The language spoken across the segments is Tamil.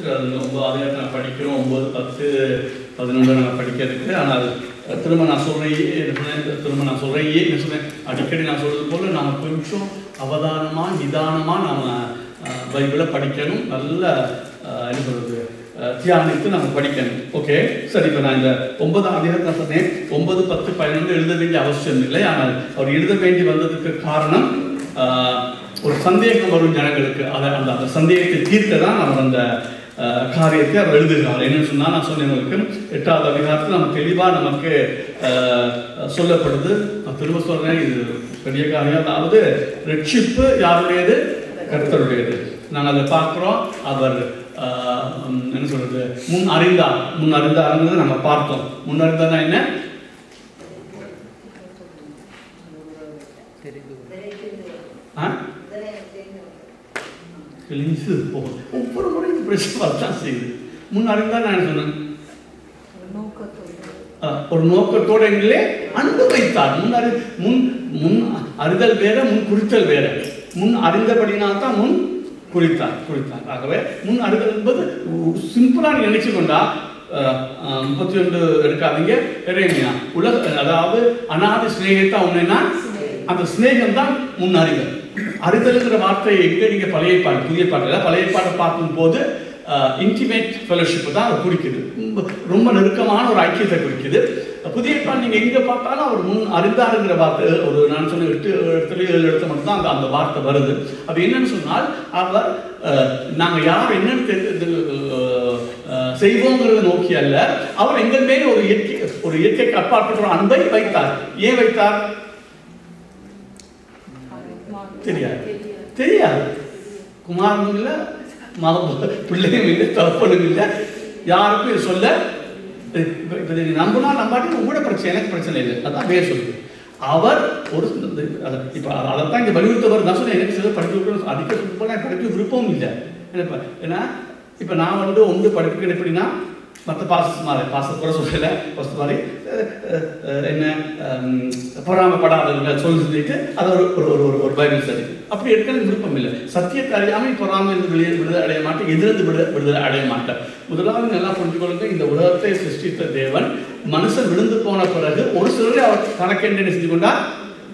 9 அதிகாரத்தை படிக்கிறோம், 9, 10, 11 நம்ம படிக்கிறதுக்கு. ஆனால் திரும்ப நான் சொல்கிறேன் என்ன சொன்னேன், அடிக்கடி நான் சொல்கிறது போல் நாம் கொஞ்சம் அவதானமாக நிதானமாக நம்ம பைபிளை படிக்கணும். நல்ல என்ன சொல்கிறது, தியானித்து நம்ம படிக்கணும். ஓகே, சரி. இப்போ நான் இந்த 9ஆம் அதிகாரத்தை சொன்னேன், 9, 10, 11 எழுத வேண்டிய அவசியம் இல்லை. ஆனால் அவர் எழுத வேண்டி வந்ததுக்கு காரணம் ஒரு சந்தேகம் வரும் ஜனங்களுக்கு. அந்த சந்தேகத்தை தீர்க்க தான் அவர் அந்த காரியத்தை அவர் எழுதுகிறார். என்னன்னு சொன்னால், நான் சொன்னேன் 8ஆவது அதிகாரத்தில் நம்ம தெளிவாக நமக்கு சொல்லப்படுது. நான் திரும்ப சொல்கிறேன், இது பெரிய காரியம். அதாவது ரட்சிப்பு யாருடையது? கர்த்தருடையது. நாங்கள் அதை பார்க்குறோம். அவர் என்ன சொல்றது, முன் அறிந்தார் நம்ம பார்த்தோம். முன் அறிந்தார்னா என்ன? ஒவ்வொரு முறையும் பிரச்சனை தான் செய்யுது. முன் அறிந்தார் நான் என்ன சொன்னேன், ஒரு நோக்கத்தோட எங்களே அன்பு வைத்தார். முன் அறிதல் வேற, முன் குறித்தல் வேற. முன் அறிந்தபடினால்தான் முன் குறித்தார். ஆகவே முன் அறிதல் என்பது சிம்பிளா நினைச்சு கொண்டா 31 எடுக்காதீங்க. எரேமியா அதாவது அநாதி சிநேகத்தை உண்மைனா அந்த சிநேகம் தான் முன் அறிதல். அறிதல்ங்கிற வார்த்தை எங்க நீங்க பழைய பாட்டு புதிய பாட்டு பழைய பாட்டை பார்க்கும் போது இன்டிமேட் ஃபெலோஷிப் தான் அதை குறிக்குது. ரொம்ப நெருக்கமான ஒரு ஐக்கியத்தை குறிக்குது. புதிய பாட்டு நீங்க எங்க பார்த்தாலும் அவர் முன் அறிந்தாருங்கிற வார்த்தை ஒரு நான் சொன்ன 8 இடத்துல 7 இடத்துல மட்டும்தான் அந்த வார்த்தை வருது. அது என்னன்னு சொன்னால், அவர் நாங்கள் யார் என்னன்னு செய்வோங்கிறத நோக்கி அல்ல, அவர் எங்கள் மேலே ஒரு இயற்கைக்கு அப்பாற்பட்ட ஒரு அன்பை வைத்தார். ஏன் வைத்தார் தெரியாது. குமாரனும் இல்லை, பிள்ளையும் இல்லை, தகப்பனும் இல்லை, யாருக்கும் சொல்ல. நம்பினா நம்பாட்டி உங்களோட பிரச்சனை, எனக்கு பிரச்சனை இல்லை. அதான் வேறு சொல்லுது. அவர் ஒரு இப்போ அதைத்தான் இங்கே வலியுறுத்தவர் தான் சொன்னேன். எனக்கு சில படிக்க அதிக சொல்லிட்டு படிக்க விருப்பமும் இல்லை. ஏன்னா இப்போ நான் ஒன்று படிப்புகள் எப்படின்னா, மற்ற பாச குறை சொல்லலை, ஃபஸ்ட் மாதிரி என்ன பொறாமப்படாதவங்க சொல்லிட்டு அதை ஒரு பைபிள் சரி அப்படி எடுக்கிறது விருப்பம் இல்லை. சத்தியத்தை அறியாமல் பொறாமல் விடுதலை அடைய மாட்டேன், எதிர்த்து விடுதலை அடைய மாட்டேன். முதலாவது நல்லா புரிஞ்சுக்கொள்ளுங்க, இந்த உலகத்தை சிருஷ்டித்த தேவன் மனுஷன் விழுந்து போன பிறகு ஒரு சிலரை அவர் தனக்கென்று செஞ்சு கொண்டார்,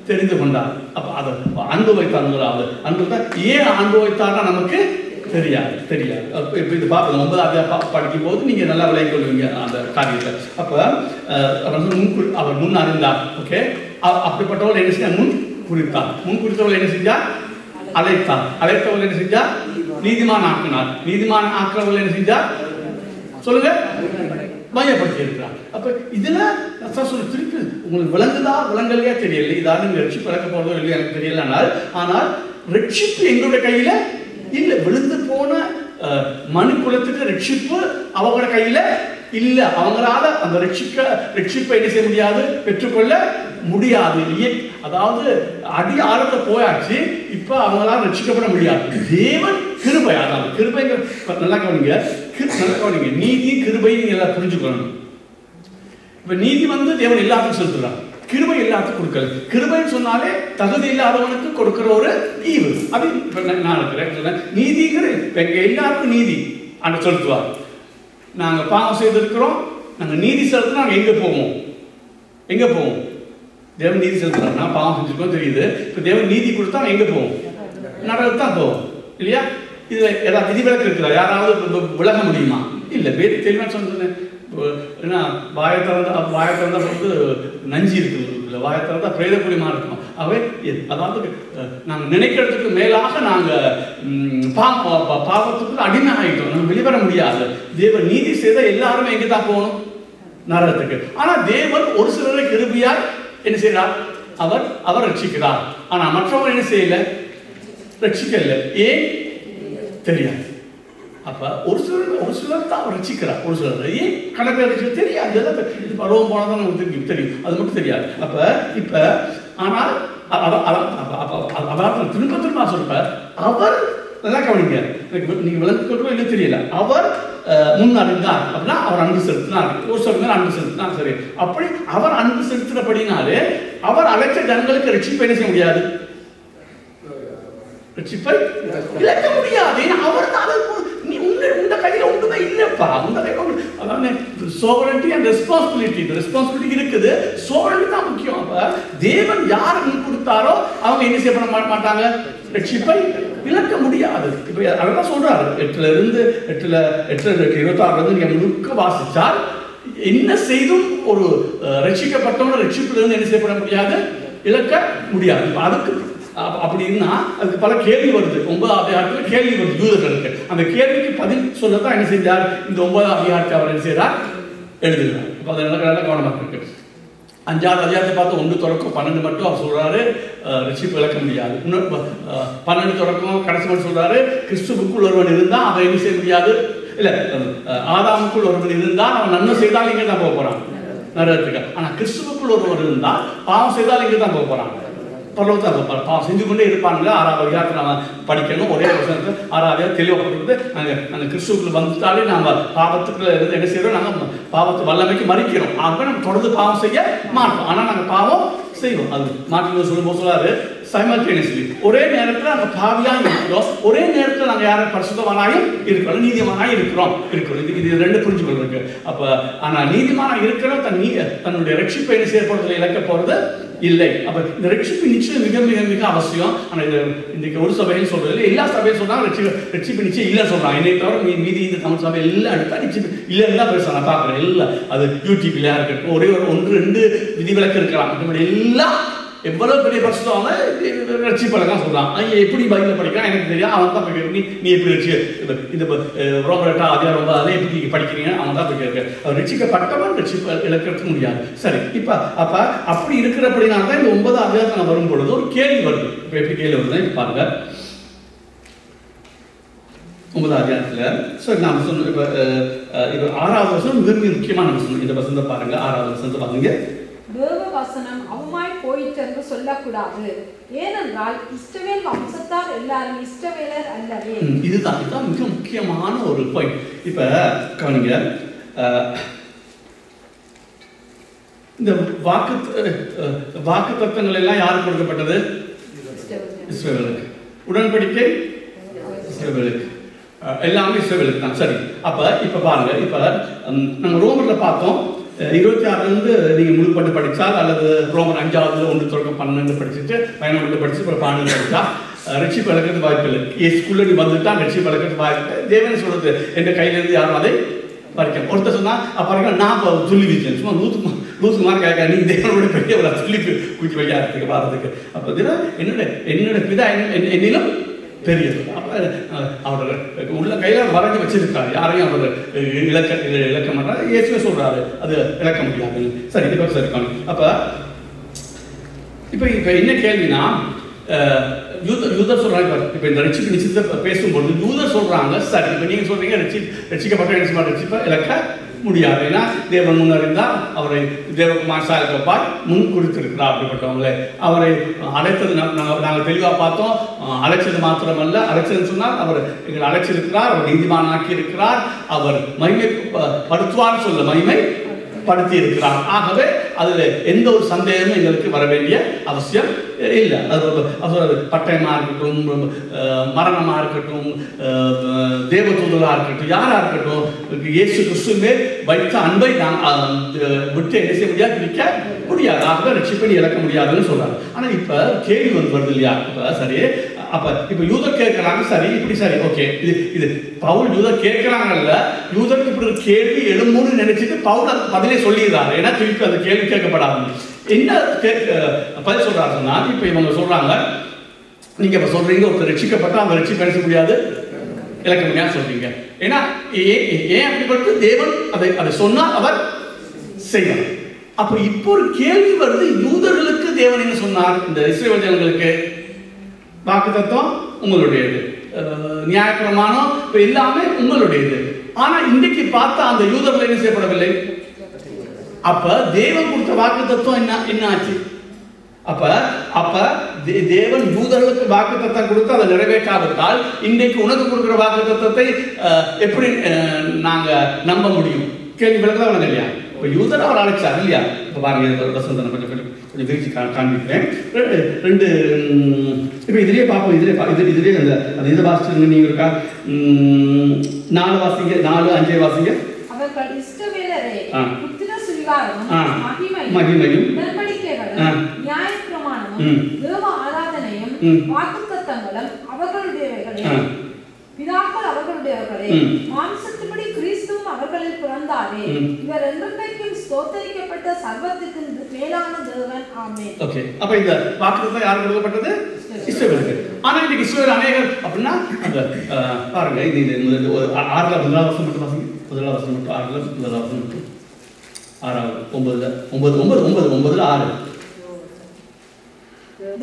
தெரிந்து கொண்டார். அப்போ அதை அன்பு வைத்தார். முதலாவது அன்பு தான். ஏன் அன்பு வைத்தார்னா நமக்கு தெரியாது. இப்போ இது பார்ப்போம். 9ஆவது படிக்கும் போது நீங்கள் நல்லா விளங்கிக் கொள்வீங்க அந்த காரியத்தை. அப்போ அவர் முன் அறிந்தார். ஓகே, அப்படிப்பட்டவர்கள் என்ன செஞ்சார்? முன் குறித்தவர்கள் என்ன செஞ்சார்? அழைத்தவர்கள் என்ன செஞ்சார்? நீதிமான் ஆக்கினார். நீதிமான் ஆக்கிறவர்கள் என்ன செஞ்சார்? சொல்லுங்க, மையப்படுத்தி இருக்கிறார். அப்ப இதுல திருப்பி உங்களுக்கு விளங்குதா விளங்கலையா தெரியல. இதாவது நீங்க ரட்சிப்பு விளக்க போறதோ இல்லையா எனக்கு தெரியல. ஆனால் ரட்சிப்பு எங்களுடைய கையில இல்ல. விழுந்து போன மனு குலத்துக்கு ரட்சிப்பு அவங்களோட கையில இல்ல. அவங்களால அந்த ரட்சிப்பை என்ன செய்ய முடியாது, பெற்றுக்கொள்ள முடியாது. அதாவது அடி ஆழத்தை போயாச்சு, இப்ப அவங்களால ரட்சிக்கப்பட முடியாது. தேவன் கிருபை, அதாவது கிருபைங்க நல்லா கவனிங்க. நீதி கிருபை நீங்க எல்லாம் புரிஞ்சுக்கணும். இப்ப நீதி தேவன் எல்லாத்துக்கும் செலுத்துறாங்க, கிருபை எல்லாத்துக்கும் கொடுக்கல. கிருபைன்னு சொன்னாலே தகுதி இல்லாதவனுக்கு கொடுக்கிற ஒரு ஈவு. அது நான் இருக்கிறேன் நீதிங்கிற எங்க எல்லாருக்கும் நீதி அங்க செலுத்துவார். நாங்க பாவம் செய்திருக்கிறோம், நாங்க நீதி செலுத்தினா நாங்க எங்க போவோம்? தேவன் நீதி செலுத்துறாரு. நான் பாவம் செஞ்சிருக்கோம் தெரியுது. இப்ப தேவன் நீதி கொடுத்தா எங்க போவோம்? நரகத்துக்கு தான் போவோம் இல்லையா? இது ஏதாவது விதிவிலக்கு இருக்குதா? யாராவது விலக முடியுமா? இல்லை. வேறு தெளிவாக சொன்னேன். ஏன்னா வாயத்திறந்தா நஞ்சு இருக்குது, வாயத்திறந்தா பிரேதக்குடிமா இருக்கும். அதாவது நாங்கள் நினைக்கிறதுக்கு மேலாக நாங்கள் பாவத்துக்கு அடிமை ஆகிட்டோம். நம்ம வெளிவர முடியாது. தேவன் நீதி செய்த எல்லாருமே எங்கே தான் போகணும்? நரகத்துக்கு. ஆனால் தேவன் ஒரு சிலரை கிருபையாய் என்ன செய்யறார்? அவர் ரட்சிக்கிறார். ஆனால் மற்றவங்க என்ன செய்யல? ரட்சிக்கல. ஏன் தெரியாது. அப்ப ஒரு சிலர் தான் அவர் ரட்சிக்கிறார். ஒரு சிலர் ஏன் கணக்கு ரட்சிக்க தெரியாது. பருவம் போனதான் நமக்கு தெரியும், அது மட்டும் தெரியாது. இப்ப ஆனால் அதாவது திரும்ப சொல்ற அவர் நல்லா கவனிங்க. நீங்க விளக்கு இல்லை தெரியல. அவர் முன் அறிந்தார் அப்படின்னா அவர் அன்பு செலுத்தினார். ஒரு சில அன்பு செலுத்தினார். சரி, அப்படி அவர் அன்பு செலுத்தினபடினாலே அவர் அழைச்ச ஜனங்களுக்கு ரட்சிப்பை என்ன செய்ய முடியாது? ரட்சிப்பை இழக்க முடியாது. அவர் தான் உங்க கையில ஒன்று அதாவது சோவரன்டி அண்ட் ரெஸ்பான்சிபிலிட்டி. இந்த ரெஸ்பான்சிபிலிட்டி இருக்குது, சோவரன்டி தான் முக்கியம். அப்ப தேவன் யார் முன் கொடுத்தாரோ அவங்க என்ன செய்ய பண்ண மாட்டாங்க, ரட்சிப்பை இழக்க முடியாது. இப்ப அதான் சொல்றாரு, 8:26 நீங்க முழுக்க வாசிச்சால் என்ன செய்தும் ஒரு ரட்சிக்கப்பட்டவன ரட்சிப்பிலிருந்து என்ன செய்யப்பட முடியாது, இழக்க முடியாது. அதுக்கு அப்படின்னா அதுக்கு பல கேள்வி வருது. 9ஆம் அதிகாரத்துல கேள்வி வருது யூதர்களுக்கு. அந்த கேள்விக்கு பதில் சொல்லத்தான் என்ன செஞ்சார், இந்த 9ஆம் அதிகாரத்தை அவர் என்ன செய்யறார், எழுதுகிறார். இப்போ அது நல்லா கவனமாக இருக்கு. 5ஆவது அதிகாரத்தை பார்த்து 1 தொடக்கம் 12 மட்டும் அவர் சொல்றாரு ரட்சிப்பு இழக்க முடியாது. 12 தொடக்கம் கடைசி மட்டும் சொல்றாரு கிறிஸ்துவுக்குள் ஒருவன் இருந்தா அவன் என்ன செய்ய முடியாது, இல்ல ஆதாமுக்குள் ஒருவன் இருந்தால் அவன் நன்மை செய்தால் இங்கே தான் போக போறான் நரகத்துக்கு. ஆனா கிறிஸ்துவுக்குள் ஒருவர் இருந்தால் பாவம் செய்தால் இங்கே தான் போக போறான், பரலோகத்தான் பாவம் செஞ்சு கொண்டே இருப்பாங்க. 6ஆவது அதிகாரத்தை நம்ம படிக்கணும். ஒரே வசனத்தை 6ஆவது அதிகாரம் தெளிவாக நாங்கள் கிறிஸ்துவுக்குள்ள வந்துட்டாலே நாம பாவத்துக்குள்ள இருந்து என்ன செய்யறோம், நாங்கள் பாவத்து வல்லமைக்கு மறிக்கிறோம். ஆக நம்ம தொடர்ந்து பாவம் செய்ய மாட்டோம், ஆனா நாங்கள் பாவம் செய்வோம். அது மாற்றி சொல்லும்போது சொல்றாரு சைமல்டேனியஸ்லி, ஒரே நேரத்தில் நாங்கள் பாவியா இருக்கிறோம், ஒரே நேரத்தில் நாங்கள் யாரும் பரிசுத்தவானாயும் இருக்கிறோம், நீதிமானாயும் இருக்கிறோம். இது 2 புரிஞ்சு கொள்றதுக்கு. அப்ப ஆனா நீதிமானா இருக்கிறோம், தன்னுடைய ரட்சிப்பை என்ன செய்ய போறது, இழக்க போறது இல்லை. அப்ப இந்த ரட்சிப்பு நிச்சயம் மிக மிக மிக அவசியம். ஆனா இது இன்னைக்கு ஒரு சபையில் சொல்றது இல்லை, எல்லா சபையும் சொன்னாங்க ரட்சிப்பு நிச்சயம் இல்லைன்னு சொல்றாங்க. என்னை தவிர மீதி இந்த தமிழ் சபை எல்லாம் எடுத்தா நிச்சயம் இல்லைன்னு தான் பேசுறாங்க. நான் பாக்குறேன் எல்லாம் அது யூடியூப்ல இருக்கட்டும், ஒரே ஒரு 1-2 விதிவிலக்கு இருக்கலாம். மற்றபடி எல்லாம் எவ்வளவு பெரிய பரிசுத்தவாங்க ரட்சிப்பழக்கம் சொல்றான். எப்படி பைபிள் படிக்கிறான் எனக்கு தெரியும், அவன் தான் போய் நீ எப்படி ரட்சி இந்த ரோமர் 8ஆம் அதிகாரம் அதை எப்படி படிக்கிறீங்க, அவன் தான் போய் கேட்க. அவர் ரட்சிக்கப்பட்டவன் ரட்சிப்ப இழக்க முடியாது. சரி, இப்ப அப்ப அப்படி இருக்கிறபடினால தான் இந்த 9ஆம் அதிகாரத்தில் வரும் பொழுது ஒரு கேள்வி வருது. இப்ப எப்படி கேள்வி வருதுன்னு பாருங்க. 9ஆம் அதிகாரத்துல சரி நான் சொன்ன இப்ப 6ஆவது வசனம் மிக மிக முக்கியமான வசனம். இந்த வசனத்தை பாருங்க, 6ஆவது வசனத்தை பாருங்க. தேவ வசனம் அவமாய் போயிற்று என்று சொல்லக்கூடாது, ஏனென்றால் இஸ்ரவேல் வம்சத்தார் எல்லாரும் இஸ்ரவேலர் அல்லவே. இதுதான் மிக முக்கியமான ஒரு பாயிண்ட். இப்ப கவனிங்க, இந்த வாக்கு தத்தங்கள் எல்லாம் யாருக்கு கொடுக்கப்பட்டது, இஸ்ரவேலுக்கு. உடன்படிக்கை இஸ்ரவேலுக்கு, எல்லாமே இஸ்ரவேலுக்கு தான். சரி, இப்ப பாருங்க, இப்ப நம்ம ரோமர்ல பார்த்தோம் 26 நீங்க முழுப்பட்டு படிச்சால், அல்லது ரோமர் 5ஆவது 1 தொடக்கம் 12 படிச்சுட்டு 11 படிச்சு 12 படிச்சா ரட்சிப்பு இழக்கிறது வாய்ப்பு இல்லை. ஸ்கூல்ல நீ வந்துட்டா ரட்சிப்பு இழக்கிறது வாய்ப்பு. தேவன் சொல்றது என் கையில இருந்து யாரும் அதை பறிக்க. ஒருத்தர் சொன்னா பறிக்க நான் துள்ளி வீச்சேன், சும்மா நூற்றுக்கு மார்க் கேட்க, நீ தேவனோட பெரிய துள்ளி குச்சி வைக்கிறதுக்கு வர்றதுக்கு. அப்ப என்னோட பிதா என்னிலும் பெரியது. அவர் உள்ள கையில வரைஞ்சி வச்சிருக்காரு, யாரையும் அவர் இழக்க மாட்டாரு. இயேசுவே சொல்றாரு அது இழக்க முடியாது. சரி, இப்ப சரி. இப்ப என்ன கேள்வினா, யூதர் சொல்றாங்க, இப்ப இந்த ரட்சிப்பு நிச்சயத்தை பேசும்போது யூதர் சொல்றாங்க, சரி இப்ப நீங்க சொல்றீங்க ரட்சிக்கப்பட்ட ரட்சிப்பை இழக்க முடியாது, ஏன்னா தேவன் முன்னறிந்தால் அவரை தேவகுமார் சாயப்பாய் முன் குறித்திருக்கிறார். அப்படிப்பட்டவங்களே அவரை அழைத்தது நாங்கள் தெளிவாக பார்த்தோம். அழைச்சது மாத்திரமல்ல, அழைச்சதுன்னு சொன்னால் அவர் எங்களை அழைச்சிருக்கிறார், அவர் நீதிமானாக்கி இருக்கிறார், அவர் மகிமை படுத்துவார் சொல்ல மகிமை படுத்தி இருக்கிறார். ஆகவே அதுல எந்த ஒரு சந்தேகமும் எங்களுக்கு வர வேண்டிய அவசியம் இல்லை. அது பட்டயமா இருக்கட்டும், மரணமா இருக்கட்டும், தேவதூதலா இருக்கட்டும், யாரா இருக்கட்டும், இயேசு கிறிஸ்துவே வைத்த அன்பை நான் விட்டு என்ன செய்ய முடியாது, பிடிக்க முடியாது. ஆகவே ரட்சிப்பை இழக்க முடியாதுன்னு சொல்றாங்க. ஆனா இப்ப கேள்வி வருது இல்லையா, இப்ப சரி, இப்ப யூதர் கேட்கிறாங்க, சரி இப்படி சரி ஓகே, இது பவுல் யூதர் கேட்கிறாங்கல்ல, யூதருக்கு இப்படி ஒரு கேள்வி எழும்புன்னு நினைச்சிட்டு பவுல் அதுக்கு பதிலே சொல்லிடுறாரு. ஏன்னா திருப்பி அந்த கேள்வி கேட்கப்படாது. என்ன பதில் சொல்றாரு சொன்னா, இப்ப இவங்க சொல்றாங்க, நீங்க இப்ப சொல்றீங்க ஒருத்தர் ரட்சிக்கப்பட்டா அந்த ரட்சிப்பு பேச முடியாது, இழக்க முடியாது சொல்றீங்க. ஏன்னா ஏன் அப்படிப்பட்டு தேவன் அதை சொன்னால் அவர் செய்வார். அப்ப இப்போ ஒரு கேள்வி வருது, யூதர்களுக்கு தேவன் என்ன சொன்னார், இந்த இஸ்ரவேல் ஜனங்களுக்கு வாக்கு தத்துவம் உங்களுடையது, நியாயப்பிரமாணம் எல்லாமே உங்களுடையது. ஆனா இன்றைக்கு பார்த்தா அந்த யூதர்கள் என்ன செய்யப்படவில்லை. அப்ப தேவன் கொடுத்த வாக்கு தத்துவம் என்ன ஆச்சு? அப்ப தேவன் யூதர்களுக்கு வாக்கு தத்துவம் கொடுத்து அதை நிறைவேற்றாவிட்டால் இன்றைக்கு உனக்கு கொடுக்கிற வாக்கு தத்துவத்தை எப்படி நாங்க நம்ப முடியும்? கேள்வி விளக்கதான் இல்லையா? இப்ப யூதர் அவர் அழைச்சார் இல்லையா, இப்போ பாருங்க வசனத்தை நான் கொஞ்சம் விரிச்சு காண்பிக்கிறேன். ரெண்டு இப்போ இதுலேயே பார்ப்போம். இதுலேயே அந்த இதை வாசிச்சுங்க. நீங்கள் இருக்கா 4 வாசிங்க, 4, 5 வாசிங்க. அவர்கள் இஸ்ரவேலரே புத்திர சுவிகாரமும் மகிமையும் உடன்படிக்கைகளும் நியாயப்பிரமாணமும் தேவ ஆராதனையும் வாக்குத்தத்தங்களும் அவர்களுடையவைகளே, பிதாக்கள் அவர்களுடையவர்களே, மாம்சத்தின்படி கிறிஸ்துவும் அவர்களில் பிறந்தாரே, இவர் என்றென்றைக்கும் ஸ்தோத்தரிக்கப்பட்ட சர்வத்துக்கு மேலான தேவன். ஆமென். ஓகே, அப்ப இந்த வாக்குத்தத்தம் யாருக்கு கொடுக்கப்பட்டது? இஸ்ரவேலுக்கு. ஆனா இன்னைக்கு இஸ்ரவேல் அநேகர் அப்படின்னா அந்த பாருங்க, இது 6ல 1 வருஷம் மட்டும் வாசிங்க. 1 வருஷம் மட்டும் 6ல 1 வருஷம் மட்டும் 6வது 9ல 6.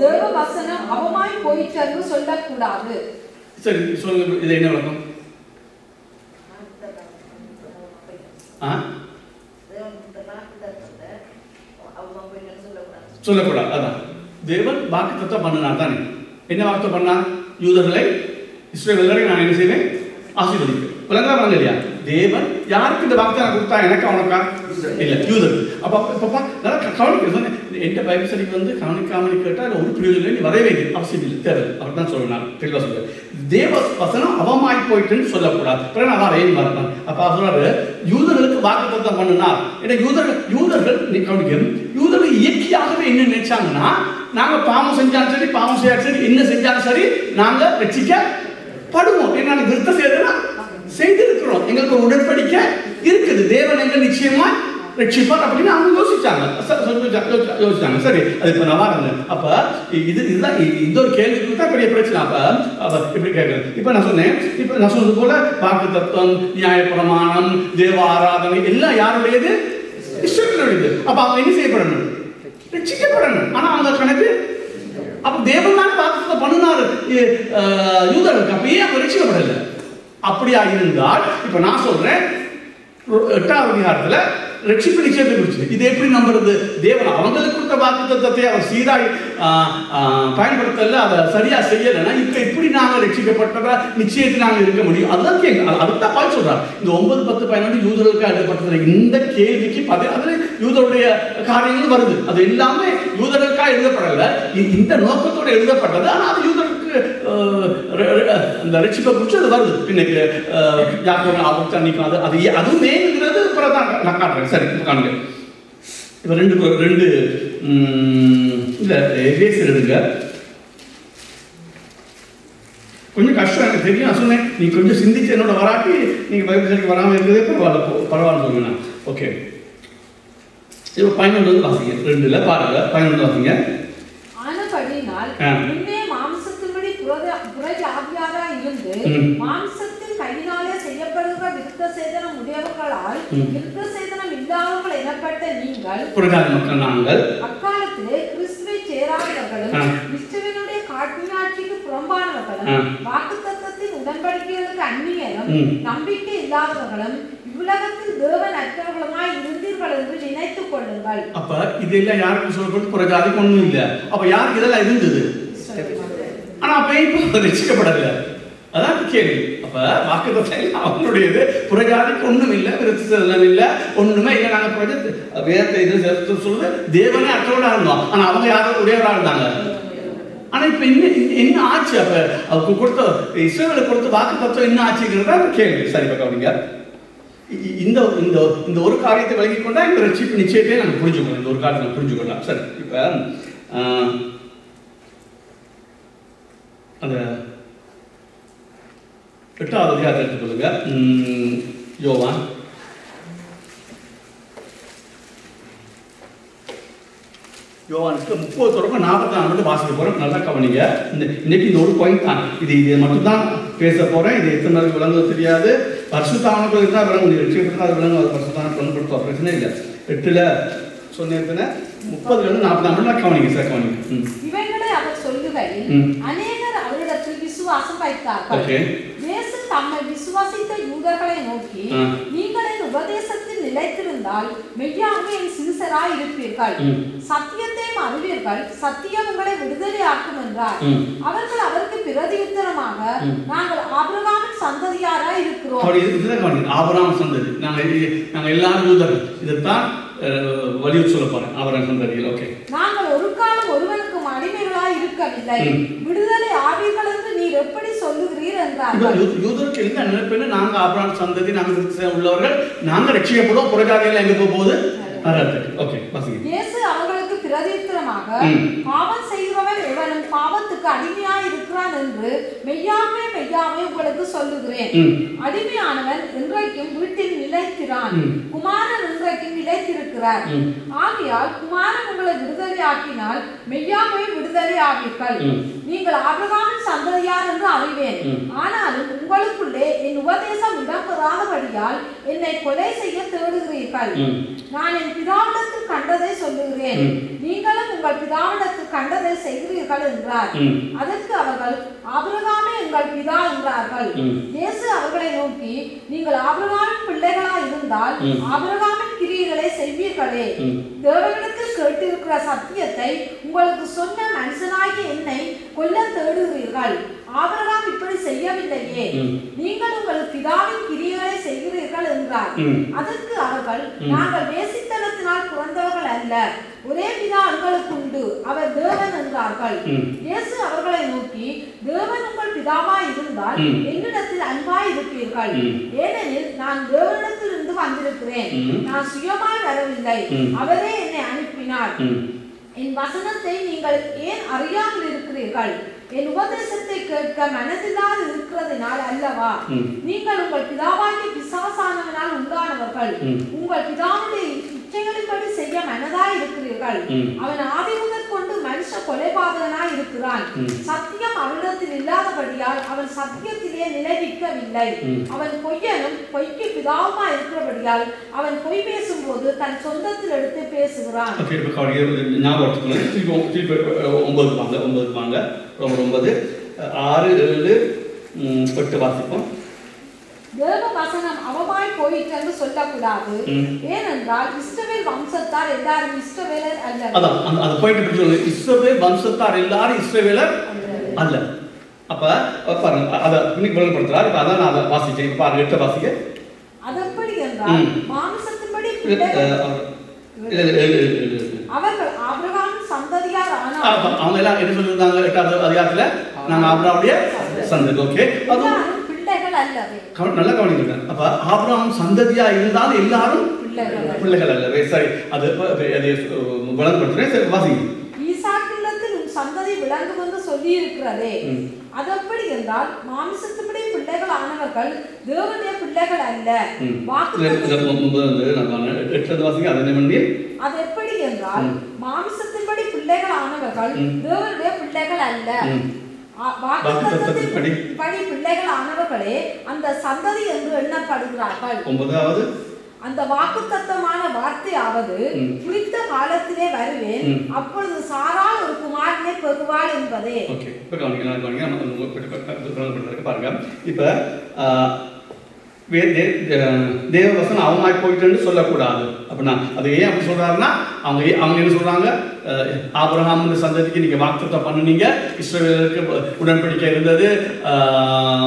தேவ வசனம் அவமாய் போயிற்று சொல்லக்கூடாது. சரி சொல்லுங்க, இது என்ன விளக்கம்? சொல்லக்கூடாது. அதான் தேவன் வாக்குத்தத்தம் பண்ணினார் தானே. என்ன வாக்குத்தம் பண்ணார்? யூதர்களை, இஸ்ரவேலரை நான் என்ன செய்வேன்? ஆசீர்வதிப்பேன். விளங்கலாம் இல்லையா? தேவன் யாருக்கு இந்த வாக்குத்தத்தம் கொடுத்தா? எனக்கு அவனுக்கா? இல்ல, யூதர். அப்ப நல்லா கவனிக்க சொன்னேன். எந்த பைபிள் ஸ்டடிக்கு வந்து கவனிக்காமல் கேட்டால் ஒரு பிரிவில் நீ வரவே அவசியம் இல்லை, தேவை. அவர் தான் சொல்லணும், தெளிவாக சொல்லுவேன். தேவ வசனம் அவமாய் போயிட்டுன்னு சொல்லக்கூடாது. பிறகு அதான் ரயில் மாறினான். அப்ப சொல்றாரு யூதர்களுக்கு வாக்குத்தத்தம் பண்ணினார். ஏன்னா யூதர்கள் நீ கவனிக்கணும், யூதர்கள் இயற்கையாகவே என்ன நினைச்சாங்கன்னா, நாங்க பாவம் செஞ்சாலும் சரி, பாவம் செய்யாலும் சரி, என்ன செஞ்சாலும் சரி, நாங்க ரட்சிக்கப்படுவோம். என்ன விருத்த செய்யறதுன்னா செய்திருக்கிறோம், எங்களுக்கு ஒரு உடன்படிக்கை இருக்குது, தேவன் எங்க நிச்சயமா ரட்சிப்பார் அப்படின்னு அவங்க யோசிச்சாங்க. சரி, அது இப்ப நான் வரேன். அப்ப இதுதான் இந்த ஒரு கேள்விக்கு தான் பெரிய பிரச்சனை. அப்ப இப்படி கேட்கறது. இப்ப நான் சொன்னது போல வாக்குத்தத்தம், நியாயப்பிரமாணம், தேவ ஆராதனை எல்லாம் யாருடையது? இஸ்ரவேலுடையது. அப்ப அவங்க என்ன செய்யப்படணும்? ரட்சிக்கப்படணும். ஆனா அவங்க கணக்கு அப்ப தேவன் தானே வாக்குத்தத்தம் பண்ணினாரு யூதர்களுக்கு. அப்பயே அவங்க ரட்சிக்கப்படல. அப்படியா இருந்தால் இப்ப நான் சொல்றேன், 8வது அதிகாரத்துல ரட்சிப்பு நிச்சயத்தை குறிச்சு இது எப்படி நம்புறது? தேவன் அவங்களுக்கு கொடுத்த வாக்குத்தத்தத்தை அவர் சீராய் பயன்படுத்தல, அதை சரியா செய்யலைன்னா இப்ப எப்படி நாங்க ரட்சிக்கப்பட்டதா நிச்சயத்தை நாங்க இருக்க முடியும்? அதுதான் கேள்வி. அதுதான் பாய் சொல்றாரு. இந்த 9, 10, 11 யூதர்களுக்கு எழுதப்பட்டது. இந்த கேள்விக்கு அதுல யூதருடைய காரியங்கள் வருது. அது எல்லாமே யூதர்களுக்காக எழுதப்படல, இந்த நோக்கத்தோட எழுதப்பட்டது. ஆனா அது யூதருக்கு அந்த ரட்சிப்பை குறிச்சு அது வருது. இன்னைக்கு அவர் தண்ணிக்கும் அதுவும் மேங்கிறது தான் நான் காட்டுறேன். சரி, காணுங்க. இப்ப ரெண்டு இல்ல எபேசியர் எடுங்க. கொஞ்சம் கஷ்டம் எனக்கு தெரியும். நான் சொன்னேன், நீ கொஞ்சம் சிந்திச்சு என்னோட வராட்டி நீங்க பைபிள் ஸ்டடிக்கு வராம இருக்கிறதே பரவாயில்ல சொல்லுங்க. ஓகே, இப்ப 11 வாசிங்க. 2ல பாருங்க, 11 வாசிங்க. ஆனபடியினால் முன்னே மாம்சத்தின்படி புறஜாதியாரா இருந்து மாம்சத்தின் கையினாலே செய்யப்படுகிற விருத்த சேதனம் உடையவர்களால் விருத்த சேதனம் இல்லாதவர்கள் எனப்பட்ட நீங்கள், புறஜாதி மக்கள் நாங்கள், அக்காலத்திலே கிறிஸ்துவை சேராதவர்களும் கிறிஸ்துவினுடைய காட்சிக்கு புறம்பானவர்களும் வாக்குத்தத்தத்தின் உடன்படிக்கைகளுக்கு அந்நியரும் நம்பிக்கை இல்லாதவர்களும் இவ்வுலகத்தில் தேவன் அற்றவர்களுமாய் இருந்தீர்கள் என்று நினைத்துக் கொள்ளுங்கள். அப்ப இதெல்லாம் யாருக்கு சொல்லப்பட்டு? புறஜாதிக்கு ஒண்ணும் இல்லை. அப்ப யாருக்கு இதெல்லாம் இருந்தது? ஆனா அப்ப இப்ப ரட்சிக்கப்படல. அதான் கேள்வி. அப்ப வாக்குத்தத்தம் அவங்களுடையது, புறஜாதிக்கு ஒண்ணும் இல்லை, விருத்தம் இல்லை, ஒண்ணுமே இல்லை. நாங்க வேதத்தை இது சொல்றது தேவனே அற்றவர்களா இருந்தோம். ஆனா அவங்க யாரும் உடையவரா இருந்தாங்க. ஆனா இப்ப என்ன ஆச்சு? அப்ப அவருக்கு கொடுத்த இஸ்ரவேலுக்கு கொடுத்த வாக்குத்தத்தம் என்ன ஆச்சுங்கிறதா கேள்வி. சரி, கவனிங்க. இந்த ஒரு காரியத்தை விளங்கி கொண்டா இந்த ரட்சிப்பு நிச்சயத்தை நம்ம புரிஞ்சுக்கணும். இந்த ஒரு காரியத்தை நம்ம புரிஞ்சுக்கொள்ளலாம். சரி, இப்ப அந்த 8வது அதிகாரத்தை எடுத்துக்கொள்ளுங்க. யோவான் யோவானுக்கு 30 தொடக்கம் 44 மட்டும் வாசிக்க போறோம். நல்லா கவனிங்க. இன்னைக்கு இந்த ஒரு பாயிண்ட் தான், இது மட்டும் தான் பேச போறேன். இது எத்தனை நாளைக்கு விளங்குவது தெரியாது. பரிசுத்தானவர்கள் இருந்தால் விளங்கு, ரட்சிக்கப்பட்டு அது விளங்கு. அது பரிசுத்தான பயன்படுத்துவோம், பிரச்சனை இல்லை. 8ல சொன்னேன் 30 40 கவனிங்க சார், கவனிங்க. இவைகளை அவர் சொல்லுகையில் அநேகர் அவரிடத்தில் விசுவாசம் வைத்தார்கள். இயேசு தம்மை விசுவாசித்த யூதர்களை நோக்கி, நீங்கள் என் உபதேசத்தில் நிலைத்திருந்தால் மெய்யாகவே என் சீசராய் இருப்பீர்கள், சத்தியத்தையும் அறிவீர்கள், சத்தியம் உங்களை விடுதலையாக்கும் என்றார். அவர்கள் அவருக்கு பிரதியுத்தரமாக, நாங்கள் ஆபிரகாமின் சந்ததியாராய் இருக்கிறோம். ஆபிரகாம் சந்ததி, நாங்கள் எல்லாரும் யூதர்கள். இதைத்தான் வலியுறுத்தி சொல்ல போறேன். ஆபிரகாம் சந்ததியில். ஓகே. நாங்கள் ஒரு காலம் ஒருவனுக்கும் அடிமைகளாய் இருக்கவில்லை, விடுதலை ஆவீர்கள் என்று நீர் எப்படி சொல்லுகிறீர் என்றார்கள். யூதருக்கு என்ன நினைப்புன்னு, நாங்க ஆபிரகாம் சந்ததி, நாங்கள் உள்ளவர்கள், நாங்க ரட்சிக்கப்படுவோம், புறஜாதிகள் எங்க போகுது. இயேசு அவர்களுக்கு பிரதியுத்தரமாக, பாவம் செய்கிறவன் எவனும் பாவத்துக்கு அடிமையாய் இருக்கிறான் என்று மெய்யாவே மெய்யாவே உங்களுக்கு சொல்லுகிறேன். அடிமையானவன் இன்றைக்கும் வீட்டில் நிலைத்திரான், குமாரன் இன்றைக்கும் நிலைத்திருக்கிறார். ஆகையால் குமாரன் உங்களை விடுதலை ஆக்கினால் மெய்யாவே விடுதலை ஆவீர்கள். நீங்கள் ஆபிரகாமின் சந்ததியார் என்று அறிவேன், ஆனாலும் உங்களுக்குள்ளே என் உபதேசம் இடம்பெறாதபடியால் என்னை கொலை செய்ய தேடுகிறீர்கள். நான் என் பிதாவிடத்தில் கண்டதை சொல்லுகிறேன், நீங்களும் உங்கள் பிதாவிடத்தில் கண்டதை செய்கிறீர்கள் என்றார். அதற்கு அவர்கள், ஆபிரகாமே எங்கள் பிதா என்றார்கள். இயேசு அவர்களை நோக்கி, நீங்கள் ஆபிரகாமின் பிள்ளைகளாய் இருந்தால் ஆபிரகாமின் கிரியைகளை செய்வீர்களே. தேவனிடத்தில் கேட்டிருக்கிற சத்தியத்தை உங்களுக்கு சொன்ன மனுஷனாகிய என்னை கொல்ல தேடுகிறீர்கள். ஆபிரகாம் இப்படி செய்யவில்லையே, நீங்கள் உங்கள் பிதாவின் கிரியைகளை செய்கிறீர்கள் என்றார். அதற்கு அவர்கள், நாங்கள் வேசித்தனத்தினால் பிறந்தவர்கள் அல்ல, ஒரே பிதா எங்களுக்கு உண்டு, அவர் தேவன் என்றார்கள். இயேசு அவர்களை நோக்கி, தேவன் உங்கள் பிதாவாய் இருந்தால் என்னிடத்தில் அன்பாய் இருப்பீர்கள், ஏனெனில் நான் தேவனிடத்தில் இருந்து வந்திருக்கிறேன், நான் சுயமாய் வரவில்லை, அவரே என்னை அனுப்பினார். என் வசனத்தை நீங்கள் ஏன் அறியாமல் இருக்கிறீர்கள்? என் உபதேசத்தை கேட்க மனதில்லாது இருக்கிறதுனால் அல்லவா? நீங்கள் உங்கள் பிதாவாகிய பிசாசானவனால் உண்டானவர்கள், உங்கள் பிதாவுடைய இச்சைகளின்படி செய்ய மனதாய் இருக்கிறீர்கள். அவன் ஆதி முதற் கொண்டு மனுஷ கொலைபாதகனாய் இருக்கிறான். சத்தியம் அவனிடத்தில் இல்லாதபடியால் அவன் சத்தியத்திலே நிலைநிற்கவில்லை. அவன் பொய்யனும் பொய்க்கு பிதாவுமாய் இருக்கிறபடியால் அவன் பொய் பேசும்போது தன் சொந்தத்தில் எடுத்து பேசுகிறான். 9, 6, 7, 8 வாசிப்போம். தேவ வசனம் அவமாய் போயிற்று என்று சொல்லக்கூடாது, ஏனென்றால் இஸ்ரவேல் வம்சத்தார் எல்லாரும் இஸ்ரவேலர் அல்ல. அதான் அந்த பாயிண்ட் பற்றி சொல்லுங்க. இஸ்ரவேல் வம்சத்தார் எல்லாரும் இஸ்ரவேலர் அல்ல. அப்ப பாருங்க, அத இன்னைக்கு விளங்கப்படுத்துறாரு. இப்ப அதான் நான் வாசிச்சேன். இப்ப பாருங்க 8 வாசிங்க. அது எப்படி என்றால் மாம்சத்தின்படி அவர்கள் ஆபிரகாமின் சந்ததியார் ஆனாலும் அவங்க எல்லாம் என்ன சொல்லிருந்தாங்க 8வது அதிகாரத்துல, நாங்க ஆபிரகாமுடைய சந்ததி. ஓகே, அது பிள்ளைகள் அல்லவே. நல்ல கவனிங்க. அப்ப ஆபிரகாம் சந்ததியா இருந்தாலும் எல்லாரும் பிள்ளைகள் அல்லவே. சரி, அது விளங்கப்படுத்துறேன். சரி, வாசிங்க. ஈசாக்கிடத்தில் உன் சந்ததி விளங்கும் என்று சொல்லி இருக்கிறதே, அது எப்படி என்றால் மாம்சத்தின்படி பிள்ளைகள் ஆனவர்கள் தேவனுடைய பிள்ளைகள் அல்ல. அது எப்படி என்றால் மாம்சத்தின்படி பிள்ளைகள் ஆனவர்கள் தேவனுடைய பிள்ளைகள் அல்ல, வாக்குத்தத்தத்தின்படி பிள்ளைகள் ஆனவர்களே அந்த சந்ததி என்று எண்ணப்படுகிறார்கள். 9வது அந்த வாக்குத்தத்தமான வார்த்தையாவது, குறித்த காலத்திலே வருவேன், அப்பொழுது சாராள் ஒரு குமாரனை பெறுவாள் என்பதே. ஓகே, இப்ப கவனிங்க. பாருங்க, இப்ப தேவவசனம் அவமாய் போயிட்டு சொல்லக்கூடாது அப்படின்னா அது ஏன் அப்படி சொல்றாருன்னா, அவங்க என்ன சொல்றாங்க, ஆபிரகாம் சந்ததிக்கு நீங்க வாக்குத்தத்தம் பண்ணுனீங்க, இஸ்ரவேலுக்கு உடன்படிக்கை இருந்தது,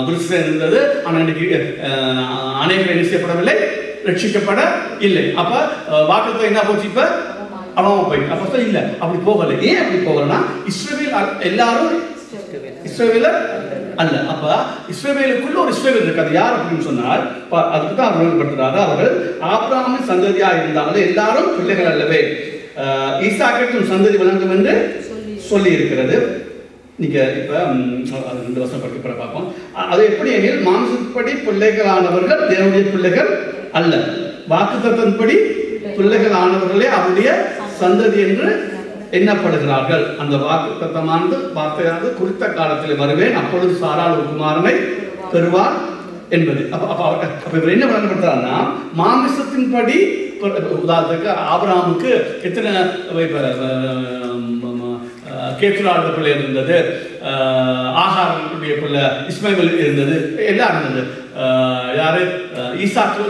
விருட்சம் இருந்தது, ஆனா இன்னைக்கு அநேகர் என்ன செய்யப்படவில்லை, ரட்சிக்கப்பட இல்லை. அப்ப வாக்குத்தத்தம் என்ன போச்சு, இப்ப அவமா போயிட்டு. அப்ப இல்ல, அப்படி போகல. ஏன் அப்படி போகலன்னா, இஸ்ரவேல் எல்லாரும் இஸ்ரவேலர் அல்ல. அப்ப இஸ்ரவேலுக்குள்ள ஒரு இஸ்ரவேல் இருக்கு. அது யார் அப்படின்னு சொன்னால், அதுக்கு தான் விளங்கப்படுத்துறாரு. அவர்கள் ஆபிரகாமின் சந்ததியா இருந்தாலும் எல்லாரும் பிள்ளைகள் அல்லவே, ஈசாக்கின் சந்ததி விளங்கும் என்று சொல்லி இருக்கிறது. நீங்க இப்ப 2 வருஷம் படிக்க பார்ப்போம். அது எப்படி எனில், மாம்சப்படி பிள்ளைகளானவர்கள் தேவனுடைய பிள்ளைகள் அல்ல, வாக்குத்தத்தத்தின்படி பிள்ளைகள் ஆனவர்களே அவருடைய சந்ததி என்று எண்ணப்படுகிறார்கள். அந்த வாக்குத்தத்தமானது வார்த்தையானது குறித்த காலத்தில் வருவேன், அப்பொழுது சாராள் ஒரு குமாரனை பெறுவார் என்பது. அப்ப இவர் என்ன விளங்கப்படுத்துறாருன்னா, மாமிசத்தின்படி உதாரணத்துக்கு ஆபிரகாமுக்கு எத்தனை கேத்துராட பிள்ளை இருந்தது, ஆகாருடைய பிள்ளை இஸ்மாயில் இருந்தது, எல்லாம் இருந்தது. யாரு, ஈசாக்கு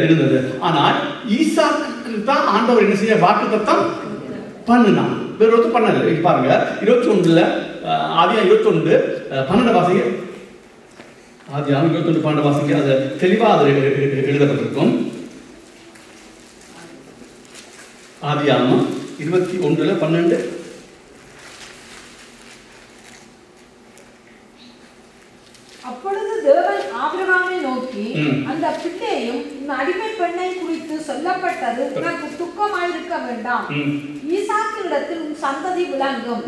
இருந்தது. ஆனால் ஈசாக்கு தான் ஆண்டவர் என்ன செய்ய வாக்குத்தத்தம் பண்ணினான், வேற ஒருத்தர் பண்ணல. பாருங்க 21 ஆதியா 21 12 வாசிங்க. ஆதியா 21 12 வாசிங்க. அது தெளிவா அது எழுதப்பட்டிருக்கும். ஆதியாகமம் 21:12. அப்பொழுது தேவன் ஆபிரகாமை நோக்கி, அந்த பிள்ளையும் உன் அடிமை பெண்ணை குறித்து சொல்லப்பட்டது உனக்கு துக்கமாயிருக்க வேண்டாம். ஈசாக்கினிடத்தில் உன் சந்ததி விளங்கும்.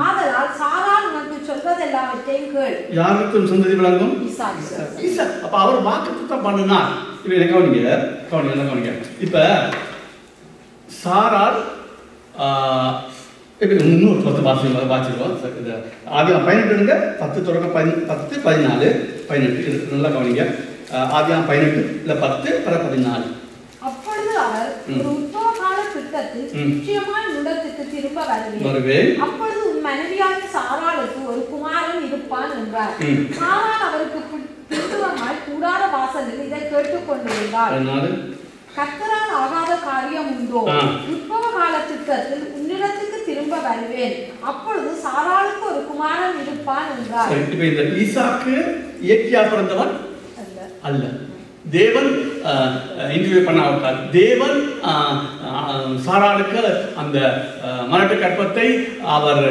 ஆதலால் சாராள் உனக்கு சொல்வதெல்லாவற்றையும் கேள். யாருக்கு சந்ததி விளங்கும்? ஈசாக்கு. அப்ப அவர் வாக்குத்தத்தம் பண்ணினார். இப்ப என்ன கவனிங்க. இப்ப சாராள் இன்னொரு 10 வாசிடுவோம். ஆதியாகமம் 18 10 தொடக்க 10 14 18 நல்லா கவனிங்க. ஆதியாகமம் 18 10 14. அப்பொழுது அவர் ஒரு உத்தம கால திட்டத்தில் நிச்சயமாய் உன்னிடத்துக்கு திரும்ப வருவேன். அப்பொழுது உன் மனைவியாகிய சாராளுக்கு ஒரு குமாரன் இருப்பான் என்றார். சாராள் அவருக்கு பின்புறமாய் கூடார வாசலில் இதை கேட்டுக் கொண்டிருந்தார். கர்த்தரால் ஆகாத காரியம் உண்டோ? உற்பவ கால திட்டத்தில் உன்னிடத்துக்கு திரும்ப வருவேன். அப்பொழுது சாராளுக்கு ஒரு குமாரன் இருப்பான் என்றார். இப்ப இந்த ஈசாக்கு இயற்கையா பிறந்தவன் அல்ல. தேவன் இன்டர்வியூ பண்ணாவிட்டார். தேவன் சாராளுக்கு அந்த மலட்டு கற்பத்தை அவர்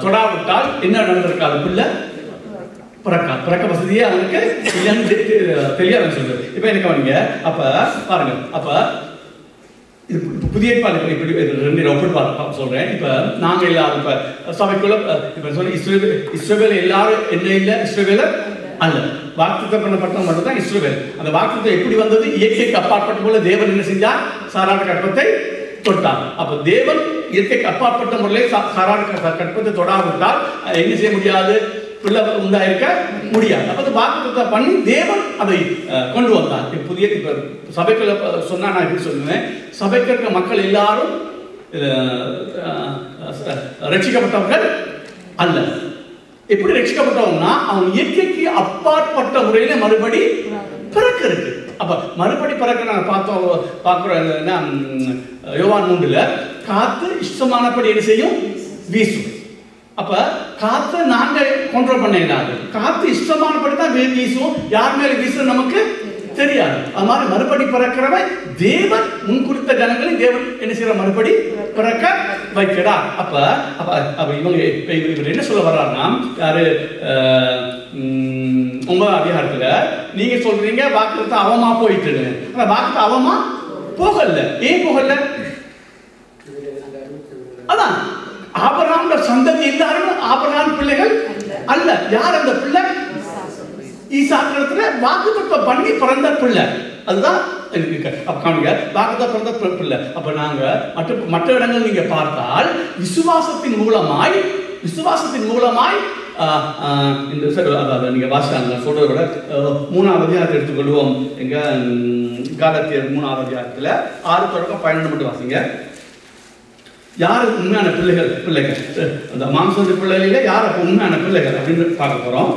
தொடாவிட்டால் என்ன நடந்திருக்காது? பிள்ளை பிறக்க வசதியே அவனுக்கு இல்லைன்னு தெரியாது சொல்றது. இப்ப என்ன கவனிங்க. அப்ப பாருங்க, அப்ப இது புதிய ஏற்பாடு இப்படி 2 ஒப்பிட்டு சொல்றேன். இப்ப நாங்க எல்லாரும் இப்ப சபைக்குள்ள இப்ப சொல்ல இஸ்ரவேல் எல்லாரும் என்ன இல்ல இஸ்ரவேலர் அல்ல. வாக்குத்தத்தம் பண்ணப்பட்ட மட்டும் தான் இஸ்ரவேல். அந்த வாக்குத்தத்தம் எப்படி வந்தது? இயற்கைக்கு அப்பாற்பட்ட போல தேவன் என்ன செஞ்சார்? சாராள் கற்பத்தை தொட்டார். அப்ப தேவன் இயற்கைக்கு அப்பாற்பட்ட முறையில் சாராள் கற்பத்தை தொடாவிட்டால் என்ன செய்ய முடியாது? பிள்ளை உண்டாயிருக்க முடியாது. அப்ப வாக்குத்தத்தம் பண்ணி தேவன் அதை கொண்டு வந்தார். புதிய இப்ப சபைக்குள்ள சொன்னா நான் எப்படி சொல்லுவேன்? சபைக்கு இருக்க மக்கள் எல்லாரும் ரட்சிக்கப்பட்டவர்கள் அல்ல. எப்படி ரட்சிக்கப்பட்டவங்கன்னா அவன் இயற்கைக்கு அப்பாற்பட்ட முறையில மறுபடி பிறக்க இருக்கு. அப்ப மறுபடி பிறக்க நாங்க பார்க்கிறோம். யோவான் 3 காத்து இஷ்டமானபடி என்ன செய்யும்? வீசும். அப்ப காத்து நாங்க கண்ட்ரோல் பண்ண இல்லாது. காத்து இஷ்டமானபடி தான் வீசும். யார் மேல வீசும் நமக்கு தெரியாது. அது மாதிரி மறுபடி பிறக்கிறவன் தேவன் முன்குறித்த ஜனங்களை தேவன் என்ன செய்யற? மறுபடி பிறக்க வைக்கிறார். அப்ப அப்ப இவங்க என்ன சொல்ல வர்றாருன்னா, யாரு 9ஆம் அதிகாரத்துல நீங்க சொல்றீங்க வாக்குத்தத்தம் அவமா போயிட்டு. ஆனா வாக்குத்தத்தம் அவமா போகல. ஏன் போகல? அதான் ஆபிரகாம் சந்ததி எல்லாரும் ஆபிரகாம் பிள்ளைகள் அல்ல. யார் அந்த பிள்ளை? ஈசாக்கிடத்துல வாக்குத்தத்தம் பண்ணி பிறந்த பிள்ளை. அதுதான் வாக்குத்தத்தம் பிறந்த பிள்ளை. அப்ப நாங்க மற்ற இடங்கள் நீங்க பார்த்தால் விசுவாசத்தின் மூலமாய் இந்த நீங்க வாசிச்சாங்க சொல்றத விட 3ஆம் அதிகாரத்தை எடுத்துக்கொள்வோம். எங்க காலத்தியர் 3ஆம் அதிகாரத்துல 6 தொடக்கம் 12 மட்டும் வாசிங்க. யாரு உண்மையான பிள்ளைகள் அந்த மாம்சத்து பிள்ளைகள யார் அப்ப உண்மையான பிள்ளைகள் அப்படின்னு பார்க்க போறோம்.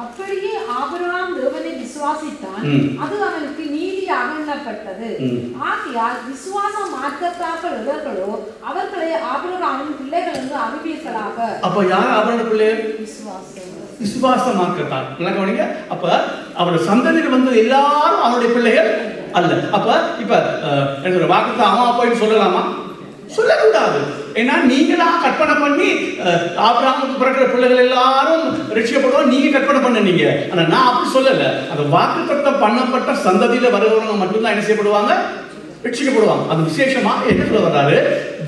அப்படியே ஆபிரகாம் தேவனை விசுவாசித்தான், அது அவனுக்கு நீதியாக எண்ணப்பட்டது. ஆகையால் விசுவாச மார்க்கத்தார்கள் எவர்களோ அவர்களை ஆபிரகாமின் பிள்ளைகள் என்று அறிவீர்களாக. அப்ப யார் ஆபிரகாம் பிள்ளைகள்? விசுவாச மார்க்கத்தார். நல்லா கவனிங்க. அப்ப அவருடைய சந்ததியில் வந்தது எல்லாரும் அவருடைய பிள்ளைகள் அல்ல. அப்ப இப்ப வாக்குத்தத்தம் அம்மா போய் சொல்லலாமா? சொல்லக்கூடாது. ஏன்னா நீங்களா கற்பனை பண்ணி ஆபிரகாமுக்கு பிறக்கிற பிள்ளைகள் எல்லாரும் ரட்சிக்கப்படுவோம் நீங்க கற்பனை பண்ணீங்க. ஆனா நான் அப்படி சொல்லல. அந்த வாக்குத்தத்தம் பண்ணப்பட்ட சந்ததியில வருகிறவங்க மட்டும்தான் என்ன செய்யப்படுவாங்க? ரட்சிக்கப்படுவாங்க. அது விசேஷமா என்ன சொல்ல வர்றாரு?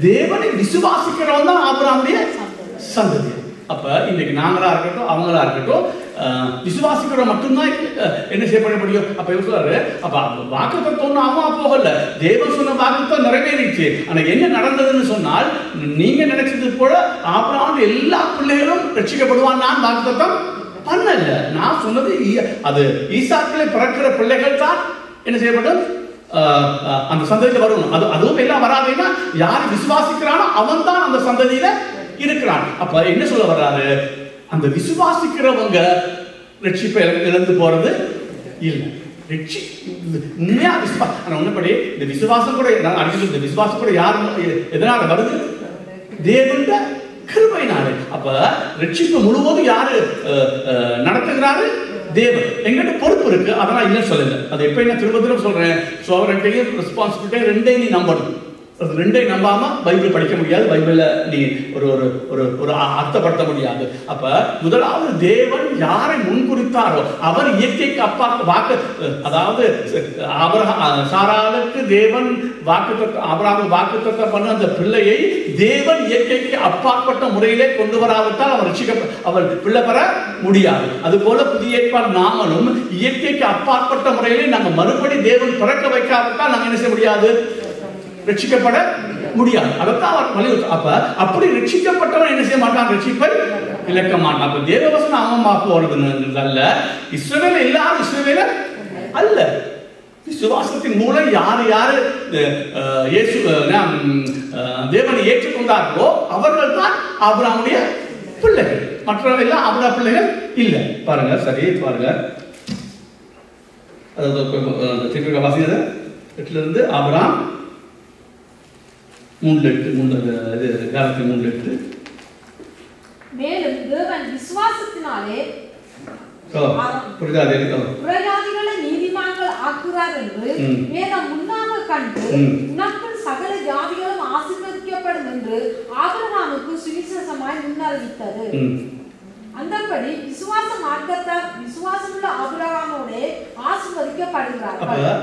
தேவனை விசுவாசிக்கிறவன் தான் ஆபிரகாமுடைய சந்ததி. அப்ப இன்னைக்கு நாங்களா இருக்கட்டும் அவங்களா இருக்கட்டும் விசுவாசிக்கிற மட்டும்தான் என்ன செய்யப்பட முடியும். அப்ப இவர் சொல்றாரு, அப்ப வாக்குத்தத்தம் அம்மா போகல. தேவன் சொன்ன வாக்குத்தத்தம் நிறைவேறிச்சு. ஆனா என்ன நடந்ததுன்னு சொன்னால், நீங்க நினைச்சது போல ஆபிரகாம் எல்லா பிள்ளைகளும் ரட்சிக்கப்படுவான் நான் வாக்குத்தத்தம் பண்ணல. நான் சொன்னது அது ஈசாக்கிலே பிறக்கிற பிள்ளைகள் தான் என்ன செய்யப்படும்? அந்த சந்ததியில வரணும். அதுவும் எல்லாம் வராதுன்னா யாரு விசுவாசிக்கிறானோ அவன் தான் அந்த சந்ததியில இருக்கிறான். அப்ப என்ன சொல்ல வர்றாரு? அந்த விசுவாசிக்கிறவங்க ரட்சிப்பை இழந்து போறது இல்லை. உண்மையா உண்மைப்படி இந்த விசுவாசம் கூட இந்த விசுவாசம் கூட யார் எதனால வருது? தேவனுடைய கிருபையினாலே. அப்ப ரட்சிப்பு முழுவதும் யாரு நடத்துகிறாரு? தேவன். எங்கிட்ட பொறுப்பு இருக்கு, அதெல்லாம் இல்லைன்னு சொல்லல. அது எப்ப என்ன திரும்ப திரும்ப சொல்றேன், சோவரன்டையும் ரெஸ்பான்சிபிலிட்டியும் ரெண்டையும் நீ நம்பணும். அது ரெண்டையும் நம்பாம பைபிள் படிக்க முடியாது, பைபிள்ல நீ ஒரு ஒரு ஒரு ஒரு அர்த்தப்படுத்த முடியாது. அப்ப முதலாவது தேவன் யாரை முன்குறித்தாரோ அவர் இயற்கைக்கு அப்பா வாக்கு, அதாவது சாராளுக்கு தேவன் ஆபிரகாமுக்கு வாக்குத்தத்தம் பண்ண அந்த பிள்ளையை தேவன் இயற்கைக்கு அப்பாற்பட்ட முறையிலே கொண்டு வராவிட்டால் அவர் பிள்ளை பெற முடியாது. அது போல புதிய ஏற்பாடு நாமளும் இயற்கைக்கு அப்பாற்பட்ட முறையிலே நாங்கள் மறுபடி தேவன் பிறக்க வைக்காவிட்டால் நாங்கள் என்ன செய்ய முடியாது, ரட்சிக்கப்பட முடியாது. அதைத்தான் அவர் வலியுறுத்த. அப்ப அப்படி ரட்சிக்கப்பட்டவன் என்ன செய்ய மாட்டான், ரட்சிப்பை இழக்க மாட்டான். அப்ப தேவவசனம் அவமா போறது அல்ல, இஸ்ரவேல் எல்லாரும் இஸ்ரவேலர் அல்ல. விசுவாசத்தின் மூலம் யாரு யாரு தேவனை ஏற்றுக்கொண்டார்களோ அவர்கள் தான் ஆபிரகாமுடைய பிள்ளைகள், மற்றவர்கள் எல்லாம் ஆபிரகாம் பிள்ளைகள் இல்லை. பாருங்க, சரி பாருங்க, அதாவது வாசிங்க 8 ஆபிரகாம் 3:8 மேலும் தேவன் விசுவாசத்தினாலே புறஜாதிகளை நீதிமான்கள் ஆக்குகிறார் என்று வேதம் முன்னாக கண்டு உனக்குள் சகல ஜாதிகளும் ஆசீர்வதிக்கப்படும் என்று ஆபிரகாமுக்கு சுவிசேஷமாய் முன்னறிவித்தது. அந்தபடி விசுவாச மார்க்கத்தால் விசுவாசமுள்ள ஆபிரகாமோட ஆசீர்வதிக்கப்படுகிறார்கள்.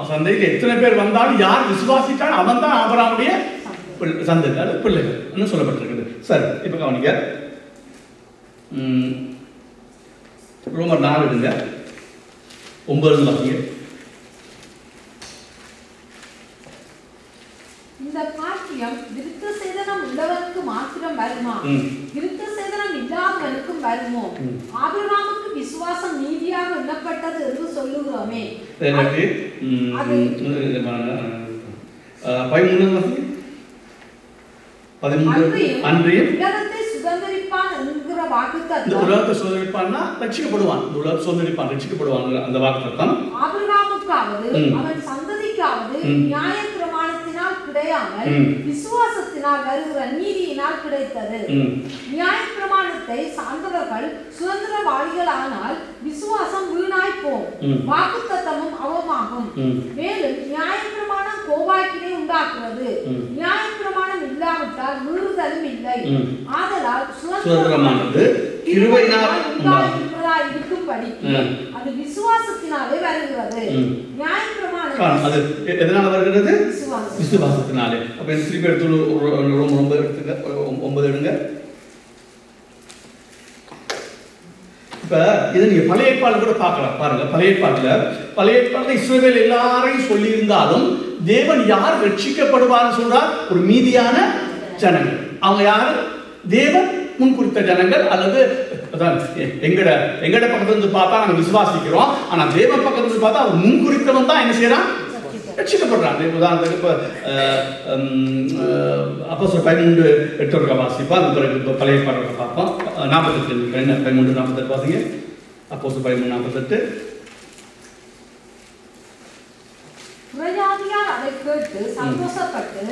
சந்தையில் எத்தனை பேர் வந்தாலும் யார் விசுவாசித்தால் அவன் தான் ஆபிரகாமுடைய சந்ததி பிள்ளைகள் சொல்லப்பட்டிருக்குது. சரி, இப்ப கவனிங்க, ரோமர் 4 9 வாசிங்க. இந்த பாக்கியம் விருத்த சேதனம் உள்ளவனுக்கு மாத்திரம் வருமா, விருத்த சேதனம் இல்லாதவனுக்கும் வருமோ? ஆபிரகாமுக்கு விசுவாசம் நீதியாக எண்ணப்பட்டது என்று சொல்லுகிறோமே. அன்றியும் உலகத்தை சுதந்தரிப்பான் என்கிற வாக்குத்தத்தம், உலகத்தை சுதந்தரிப்பான்னா ரட்சிக்கப்படுவான், உலகத்தை சுதந்தரிப்பான் ரட்சிக்கப்படுவான் அந்த வாக்குத்தத்தம் ஆபிரகாமுக்காவது அவன் சந்ததிக்காவது நியாய பிரமாணத்தினால் கிடையாமல் விசுவாசத்தினால் வருகிற நீதியினால் கிடைத்தது. நியாய பிரமாணத்தை சார்ந்தவர்கள் சுதந்திரவாளிகள் ஆனால் விசுவாசம் வீணாய் போம், வாக்குத்தத்தமும் அவமாகும். மேலும் நியாய பிரமாணம் கோபாக்கினை உண்டாக்குவது, நியாய பிரமாணம் இல்லாவிட்டால் மீறுதலும் இல்லை. ஆதலால் சுதந்திரமானது கிருபையினால் இருக்கும்படி அது விசுவாசத்தினாலே வருகிறது. நியாய பிரமாணம் அது எதனால வருகிறது? விசுவாசத்தினாலே. அப்ப திருப்பி எடுத்து 9 எடுங்க. இப்ப இதை நீங்க பழைய ஏற்பாடு கூட பார்க்கலாம். பாருங்க, பழைய ஏற்பாடுல இஸ்ரவேல் எல்லாரையும் சொல்லி இருந்தாலும் தேவன் யார் ரட்சிக்கப்படுவார்னு சொல்றார்? ஒரு மீதியான ஜனங்கள். அவங்க யாரு? தேவன் முன்குறித்த ஜனங்கள், அல்லது எங்கட பக்கத்துல இருந்து பார்த்தா நாங்க விசுவாசிக்கிறோம், ஆனா தேவன் பக்கத்துல இருந்து பார்த்தா அவர் முன்குறித்தவன் தான் என்ன செய்யறான், ரட்சிக்கப்படுறான். உதாரணத்துக்கு இப்ப அப்போஸ்தலர் 13:8 வாசிப்பா, அந்த பிறகு பழைய ஏற்பாடு பார்ப்போம். 48 13:48 வாசிங்க. அப்போஸ்தலர் 13:48. புறஜாதியார் அதை கேட்டு சந்தோஷப்பட்டு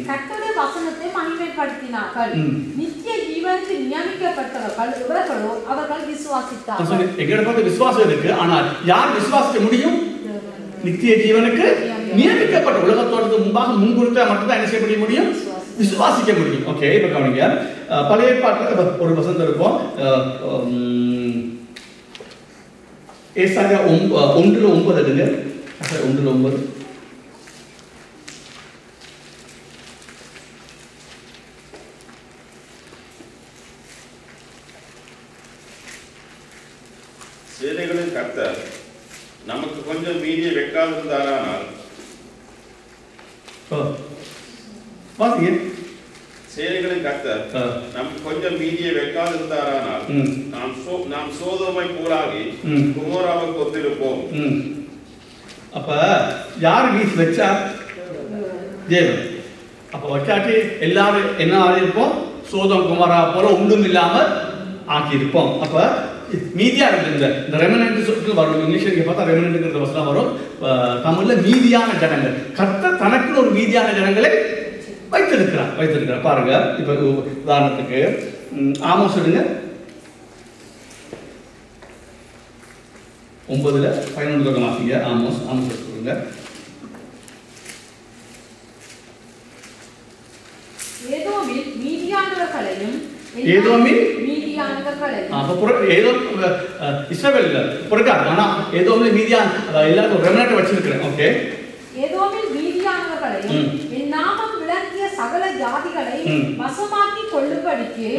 கர்த்தருடைய வசனத்தை மகிமைப்படுத்தினார்கள். நித்திய ஜீவனுக்கு நியமிக்கப்பட்டவர்கள் இவர்களோ அவர்கள் விசுவாசித்தார்கள். எங்கட பார்த்து விசுவாசம் இருக்கு, ஆனால் யார் விசுவாசிக்க முடியும்? நித்திய ஜீவனுக்கு நியமிக்கப்பட்ட, உலகத்தோடு முன்பாக முன்குறித்த மட்டும்தான் என்ன செய்ய முடியும்? விசுவாசிக்க முடியும். ஓகே, இப்ப கவனிங்க, பழைய ஏற்பாட்டுல ஒரு வசனம் இருப்போம். ஏசாயா 1:9 எடுங்க. 1:9. சேனைகளின் கர்த்தர் நமக்கு கொஞ்சம் மீதியை வைக்காதிருந்தாரானால், சேனைகளின் கர்த்தர் நமக்கு கொஞ்சம் மீதியை வைக்காதிருந்தாரானால் நாம் சோதோமை போலாகி குமோராவுக்கு ஒத்திருப்போம். அப்ப யார் மீதி வச்சா? தேவன். அப்ப வச்சாட்டி எல்லாரும் என்ன ஆகியிருப்போம்? சோதம் குமாரா போல ஒன்றும் இல்லாமல் ஆக்கியிருப்போம். அப்ப மீதியா இருக்கு. இந்த ரெமனன்ட் சொற்கள் வரும். இங்கிலீஷ்ல பார்த்தா ரெமனன்ட்ங்கிற வசனம் வரும். தமிழ்ல மீதியான ஜனங்கள். கர்த்தர் தனக்குன்னு ஒரு மீதியான ஜனங்களை வைத்திருக்கிறார். பாருங்க, இப்ப உதாரணத்துக்கு ஆமோஸ் எடுங்க. 9:11 வாசிங்க. ஆமோஸ் சொல்லுங்க. ஏதோமில் மீதியானவர்களையும் அப்போ ஏதோ இஸ்ரவேல் பொறுக்காது ஆனால் ஏதோமில் மீதியான எல்லாருக்கும் ஒரு ரெமனேட் வச்சிருக்கிறேன். ஓகே, ஏதோமில் மீதியானவர்களையும் என் நாமம் விளங்கிய சகல ஜாதிகளையும் வசமாக்கி கொள்ளும்படிக்கு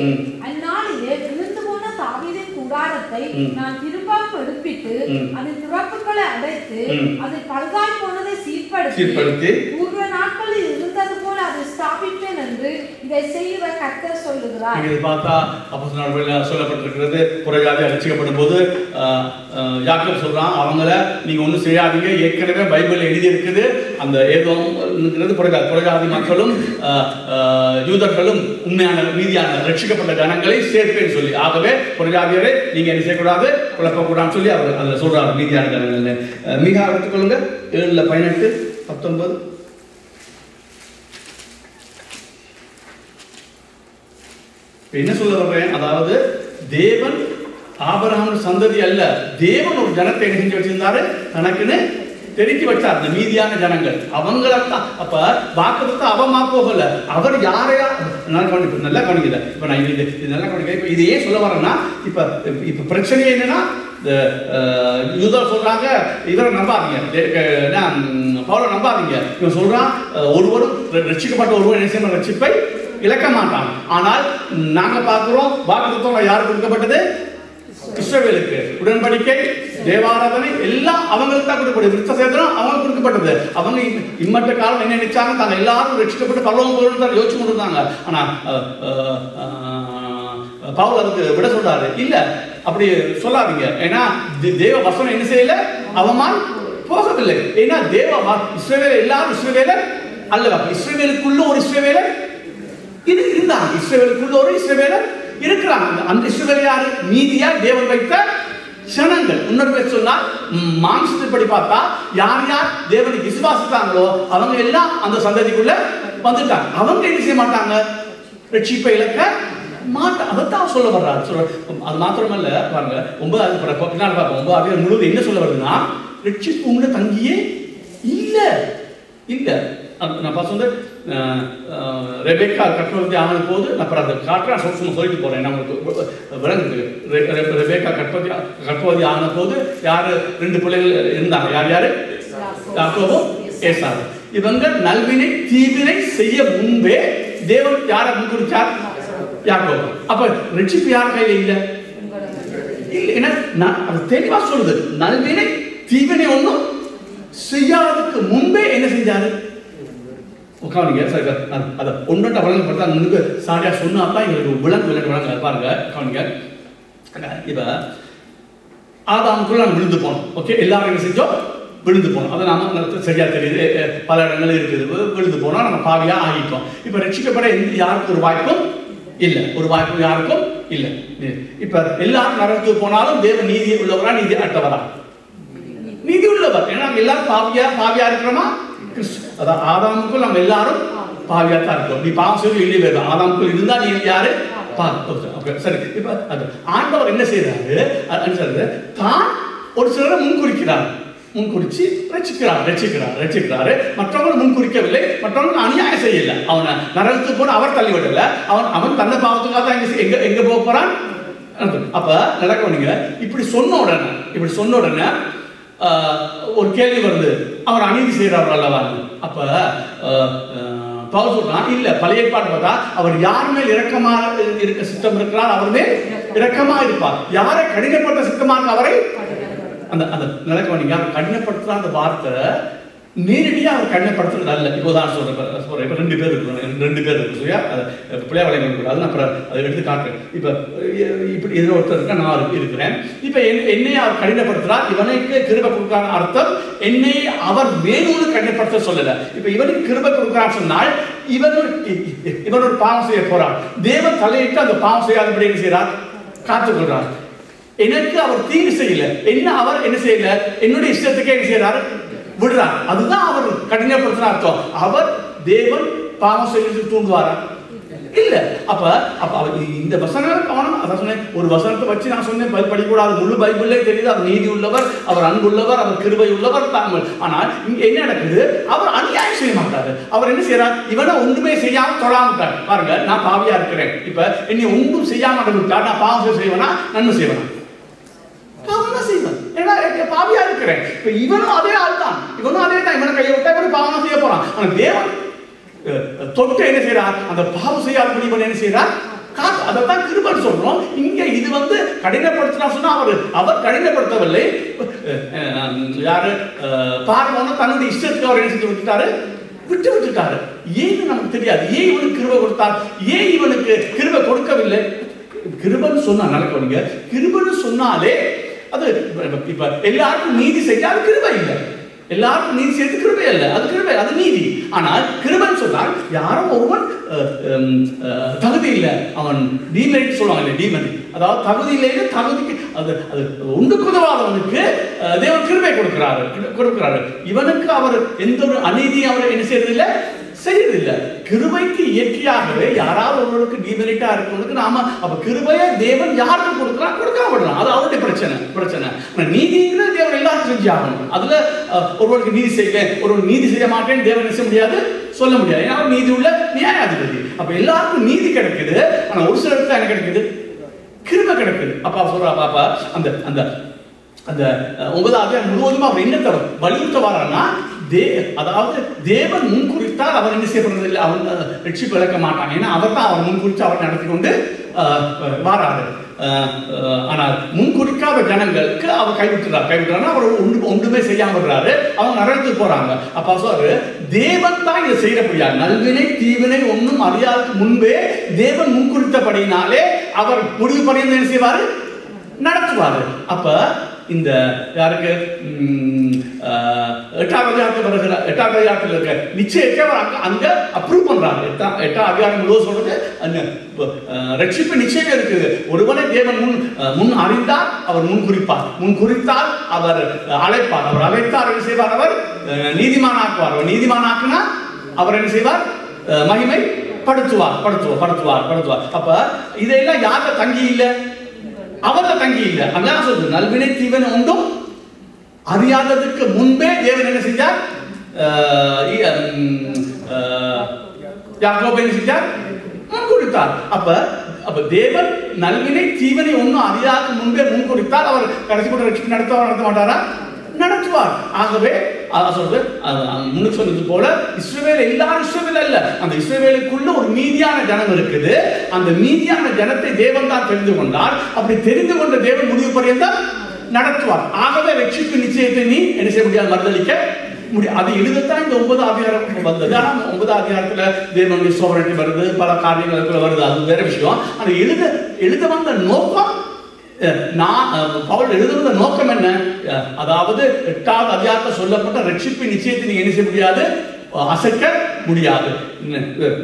அந்நாளிலே விழுந்து போன தாவீதின் கூடாரத்தை நான் திரும்ப எடுப்பித்து அதன் திறப்புகளை அடைத்து அது பழுதாய் போனதை சீர்படுத்தி பூர்வ நாட்களில் இருந்தது போல அதை ஸ்தாபிப்பேன் என்று இதை செய்கிற கர்த்தர் சொல்லுகிறார். இது பார்த்தா அப்போஸ்தலர்கள் சொல்லப்பட்டிருக்கிறது. புறஜாதி ரட்சிக்கப்படும் போது யாக்கோபு சொல்றான், அவங்கள நீங்க ஒன்றும் செய்யாதீங்க, ஏற்கனவே பைபிள் எழுதி இருக்குது, அந்த ஏதோம்ங்கிறது புறஜாதி மக்களும் யூதர்களும் உண்மையான மீதியான ரட்சிக்கப்பட்ட ஜனங்களை சேர்ப்பேன்னு சொல்லி, ஆகவே புறஜாதியரை நீங்க என்ன செய்யக்கூடாது, குழப்பக்கூடாதுன்னு சொல்லி அவர் அதில் சொல்றாரு மீதியான ஜனங்கள்னு. மிக எடுத்துக்கொள்ளுங்க 7:18-19. என்ன சொல்ல வர்றேன், அதாவது தேவன் ஆபிரகாம் சந்ததி அல்ல, தேவன் ஒரு ஜனத்தை என்ன செஞ்சு வச்சிருந்தாரு, தனக்குன்னு தெரிஞ்சு வச்சார். அந்த மீதியான ஜனங்கள் அவங்களைத்தான். அப்ப வாக்குத்தத்தை அவமா போகல, அவர் யாரையா நல்லா கவனிக்கல. இப்ப நான் இது நல்லா கவனிக்க. இப்ப இது ஏன் சொல்ல வரேன்னா, இப்ப பிரச்சனை என்னன்னா, யூதர் சொல்றாங்க இவரை நம்பாதீங்க, பவுலை நம்பாதீங்க. இவன் சொல்றான் ஒருவரும் ரட்சிக்கப்பட்ட ஒருவர் என்ன செய்ய ரட்சிப்பை இழக்க மாட்டான். ஆனால் நாங்க பார்க்கிறோம் வாக்குத்தத்தம் யாருக்கு கொடுக்கப்பட்டது, இஸ்ரவேலுக்கு. உடன்படிக்கை, தேவாராதனை எல்லாம் அவங்களுக்கு தான் கொடுக்கப்பட்டது. விருத்த சேதனம் அவங்களுக்கு கொடுக்கப்பட்டது. அவங்க இம்மட்ட காலம் என்ன நினைச்சாங்க, தாங்க எல்லாரும் ரட்சிக்கப்பட்டு பரலோகம் போகணும்னு யோசிச்சு கொண்டிருந்தாங்க. ஆனா பவுல் அதுக்கு விட சொல்றாரு, இல்ல அப்படி சொல்லாதீங்க, ஏன்னா தேவ வசனம் என்ன செய்யல, அவமால் போகவில்லை. ஏன்னா தேவ இஸ்ரவேல் எல்லாரும் இஸ்ரவேலர் அல்லவா, இஸ்ரவேலுக்குள்ள ஒரு இஸ்ரவேலர் இது இருந்தாங்க, இஸ்ரவேலுக்குள்ள ஒரு இஸ்ரவேலர் இருக்கிறாங்க. அந்த இஸ்ரவேல் யாரு, மீதியா தேவன் வைத்த ஜனங்கள். இன்னொரு சொன்னா, மாம்சத்தின்படி பார்த்தா யார் யார் தேவனை விசுவாசித்தாங்களோ அவங்க எல்லாம் அந்த சந்ததிக்குள்ள வந்துட்டாங்க. அவங்க என்ன செய்ய மாட்டாங்க, ரட்சிப்பை இழக்க மாட்டாங்க. அதைத்தான் சொல்ல வர்றாரு. அது மாத்திரமல்ல, பாருங்க 9 முழுவதும் என்ன சொல்ல வருதுன்னா, ரட்சிப்பு உங்களை தங்கியே இல்ல இல்ல. நான் வந்து ரெபேக்கா கற்பவதி ஆன போது நான் அதை காட்டுறேன், சும்மா சொல்லிட்டு போறேன். நமக்கு விளங்குது. ரெபேக்கா கற்பவதி ஆன போது யாரு 2 பிள்ளைகள் இருந்தாங்க, யார் யாரு, யாக்கோபும் ஏசாவும். இவங்க நல்வினை தீவினை செய்ய முன்பே தேவன் யாரை முன்குறிச்சார், யாக்கோபு. அப்ப ரட்சிப்பு யார் கையில இல்ல இல்ல. அது தெளிவா சொல்லுது, நல்வினை தீவினை ஒன்றும் செய்யாததுக்கு முன்பே என்ன செஞ்சாரு, கவனிங்க சார். அதை ஒன்றா வழங்கப்படுத்தா முன்னுக்கு சாரியா சொன்னாதான் எங்களுக்கு விளங்க பாருங்க. கவனிங்க, இப்ப ஆதாமுக்குள்ள நம்ம விழுந்து போனோம். ஓகே, எல்லாரும் என்ன செஞ்சோம், விழுந்து போனோம். அதை நாம சரியா தெரியுது, பல இடங்கள் இருக்குது. விழுந்து போனோம், நம்ம பாவியா ஆகிட்டோம். இப்ப ரட்சிக்கப்பட யாருக்கும் ஒரு வாய்ப்பும் இல்ல, ஒரு வாய்ப்பு யாருக்கும் இல்ல. இப்ப எல்லாரும் நரகத்துக்கு போனாலும் தேவ நீதி உள்ளவரா, நீதி அற்றவரா, நீதி உள்ளவர். ஏன்னா நம்ம எல்லாரும் பாவியா இருக்கிறோமா, அதான் ஆதாமுக்குள் நம்ம எல்லாரும் பாவியா தான் இருக்கோம். நீ பாவம் செய்து இல்லையே, ஆதாமுக்குள் இருந்தா நீ யாரு, சரி. இப்ப ஆண்டவர் என்ன செய்யறாரு, தான் ஒரு சிலரை முன்குறிச்சு ரட்சிக்கிறாரு. மற்றவங்க முன்குறிக்கவில்லை, மற்றவங்க அநியாயம் செய்யல. அவனை நரகத்துக்கு போன அவர் தள்ளி விடல. அவன் தன்னை பாவத்துக்காக தான் எங்க போக போறான். அப்ப நடக்கவீங்க. இப்படி சொன்ன உடனே ஒரு கேள்வி வருது, அவர் அநீதி செய்யறாரு அல்லவா. அப்ப பவுல் சொல்றான், இல்ல பழைய ஏற்பாடு பார்த்தா அவர் யார் மேல் இரக்கமா இருக்க சித்தம் இருக்கிறார், அவர் மேல் இரக்கமா இருப்பார். யாரை கடினப்படுத்த சித்தமா இருக்கு, அவரை அந்த நடக்கவீங்க. அவர் கடினப்படுத்துற அந்த வார்த்தை நேரடியா அவர் கடினப்படுத்துறது அல்ல. இப்போதான் சொல்றேன், இப்ப 2 பேர் இருக்கு சரியா, பிள்ளையா வளையங்கள் கூட அது அப்புறம் அதை எடுத்து காட்டுறேன். இப்ப இப்படி எதிர ஒருத்தர் இருக்கா, நான் இருக்கிறேன். இப்ப என்னை அவர் கடினப்படுத்துறார், இவனுக்கு கிருபை கொடுக்கான அர்த்தம் என்னை அவர் வேணும்னு கடினப்படுத்த சொல்லல. இப்ப இவனுக்கு கிருபை கொடுக்கிறான்னு சொன்னால் இவன் ஒரு பாவம் செய்ய போறார். தேவன் தலையிட்டு அந்த பாவம் செய்யாதபடி என்ன செய்யறார், காத்துக்கொள்றார். எனக்கு அவர் தீங்கு செய்யல, அவர் என்ன செய்யல, என்னுடைய இஷ்டத்துக்கே என்ன செய்யறாரு, விடுறார். அதுதான் அவர் கடினப்படுத்துற அர்த்தம். அவர் தேவன் பாவம் செய்து தூங்குவாரா, இல்ல. அப்ப இந்த வசனம் கவனம். அதான் சொன்னேன், ஒரு வசனத்தை வச்சு நான் சொன்னேன் படிக்கூடாது. முழு பைபிளே தெரியுது, அவர் நீதி உள்ளவர், அவர் அன்புள்ளவர், அவர் கிருபை உள்ளவர் தாங்கள். ஆனால் இங்க என்ன நடக்குது, அவர் அநியாயம் செய்ய மாட்டாரு. அவர் என்ன செய்யறார்? இவனை ஒன்றுமே செய்யாம தொழாமட்டார். பாருங்க, நான் பாவியா இருக்கிறேன், இப்ப என்னை ஒன்றும் செய்யாம விட்டார், நான் பாவம் செய்வேனா நன்மை செய்வேனா? பாவம் தான் செய்வேன், ஏன்னா பாவியா இருக்கிறேன். இப்ப இவனும் அதே ஆள் தான், இவனும் அதே தான். இவனை கையை விட்டா இவனும் பாவம் செய்ய போறான். ஆனா தேவன் தொட்டு என்ன செய்யறார்? அந்த பாவம் செய்யாதபடி இவன் என்ன செய்யறார்? காத்து. அதைத்தான் கிருபைன்னு சொல்றோம். இங்க இது கடினப்படுத்தினா சொன்னா அவர் கடினப்படுத்தவில்லை. யாரு? பார்வோன தன்னுடைய இஷ்டத்துக்கு அவர் என்ன செஞ்சு விட்டுட்டாரு? விட்டுட்டாரு. ஏன்னு நமக்கு தெரியாது. ஏன் இவனுக்கு கிருபை கொடுத்தார்? ஏன் இவனுக்கு கிருபை கொடுக்கவில்லை? கிருபைன்னு சொன்னா நடக்கவீங்க. கிருபைன்னு சொன்னாலே அது இப்ப எல்லாருக்கும் நீதி செய்ய அது கிருபை இல்லை. எல்லாருக்கும் நீதி செய்து கிருபை அல்ல, அது கிருபை, அது நீதி. ஆனால் கிருபைன்னு சொன்னால் யாரும் ஒருவன் தகுதி இல்லை, அவன் டீமெரிட் சொல்லுவாங்க, டீமெரிட், அதாவது தகுதி இல்லை, தகுதிக்கு அது ஒன்றுக்கு உதவாதவனுக்கு தேவன் கிருபை கொடுக்கிறாரு. இவனுக்கு அவர் எந்த ஒரு அநீதியும் அவர் என்ன செய்யறதில்லை, செய்யறதில்லை. கிருபைக்கு இயற்கையாகவே யாராவது ஒருவருக்கு டீமெரிட்டா இருக்கிறவனுக்கு நாம அப்ப கிருபையை தேவன் யாருக்கு கொடுக்கலாம், கொடுக்காம அது அவருடைய பிரச்சனை. நீதிங்கிறது தேவன் எல்லாரும் செஞ்சு ஆகணும். அதுல ஒருவருக்கு நீதி செய்வேன், ஒருவர் நீதி செய்ய மாட்டேன்னு தேவன் செய்ய முடியாது, சொல்ல முடியாது. ஏன்னா நீதி உள்ள நியாயாதிபதி. அப்ப எல்லாருக்கும் நீதி கிடைக்குது. ஆனா ஒரு சில இடத்துல என்ன கிடைக்குது? கிருபை கிடைக்குது. அப்பா சொல்றா, பாப்பா அந்த அந்த அந்த 9வது அத்தியாயம் முழுவதுமா அவர் என்ன தரும் வலியுறுத்த வரான்னா, அதாவது தேவன் முன்குறித்தால் அவர் என்ன செய்யப்படுறது இல்லை, அவன் ரட்சிப்பு இழக்க மாட்டாங்க. ஏன்னா அவர் தான் அவர் முன்குறித்து அவர் நடத்தி கொண்டு வாராரு. ஆனால் முன்குறிக்காத ஜனங்களுக்கு அவர் கைவிட்டுறாரு. அவர் ஒன்றுமே செய்யாம விடுறாரு, அவங்க நரகத்துக்கு போறாங்க. அப்ப சொல்றாரு, தேவன் தான் இதை செய்யறபடியா, நல்வினை தீவினை ஒன்றும் அறியாததுக்கு முன்பே தேவன் முன்குறித்தபடினாலே அவர் முடிவு பரியந்தம் என்ன செய்வாரு, நடத்துவாரு. அப்ப இந்த யாருக்கு 8வது அதிகாரத்தில் இருக்க நிச்சயத்தை அங்க அப்ரூவ் பண்றாங்க. 8வது அதிகாரம் முழுவதும் சொல்றது ரட்சிப்பு நிச்சயம் இருக்குது. ஒருவனை தேவன் முன் அறிந்தால் அவர் முன் குறித்தால் அவர் அழைப்பார், அவர் அழைத்தார் என்ன செய்வார், அவர் நீதிமானாக்குவார். அவர் நீதிமானாக்குனா அவர் என்ன செய்வார், மகிமை படுத்துவார். அப்ப இதெல்லாம் யார்கிட்ட தங்கி இல்லை, அவர்கிட்ட தங்கி இல்லை. அதான் சொல்றது, நல்வினை தீவனை ஒன்றும் அறியாததுக்கு முன்பே தேவன் என்ன செஞ்சார், யாக்கோபை என்ன செஞ்சார், முன்குறித்தார். அப்ப தேவன் நல்வினை தீவனை ஒன்றும் அறியாத முன்பே முன்குறித்தால் அவர் கடைசி கூட ரட்சிப்பு நடத்த மாட்டாரா, நடத்துவார். ஆகவே சொல்றது முன்னுக்கு சொன்னது போல இஸ்ரவேல் எல்லாரும் இஸ்ரவேல் அல்ல, அந்த இஸ்ரவேலுக்குள்ள ஒரு மீதியான ஜனம் இருக்குது. அந்த மீதியான ஜனத்தை தேவன் தான் தெரிந்து கொண்டார். அப்படி தெரிந்து கொண்ட தேவன் முடிவு பரியந்தம் நடத்துவார். ஆகவே ரட்சிப்பு நிச்சயத்தை நீ என்ன செய்ய முடியாது, மறுதளிக்க முடியும். அது எழுதத்தான் இந்த 9வது அதிகாரம் வந்தது. ஆனா 9வது அதிகாரத்துல தேவனுடைய சோவரட்டி வருது, பல காரியங்களுக்குள்ள வருது, அது வேற விஷயம். ஆனா எழுத வந்த நோக்கம், பவுல் எழுதுவத நோக்கம் என்ன, அதாவது 8வது அதிகாரத்தில் சொல்லப்பட்ட ரட்சிப்பு நிச்சயத்தை நீங்க என்ன செய்ய முடியாது, அசைக்க முடியாது.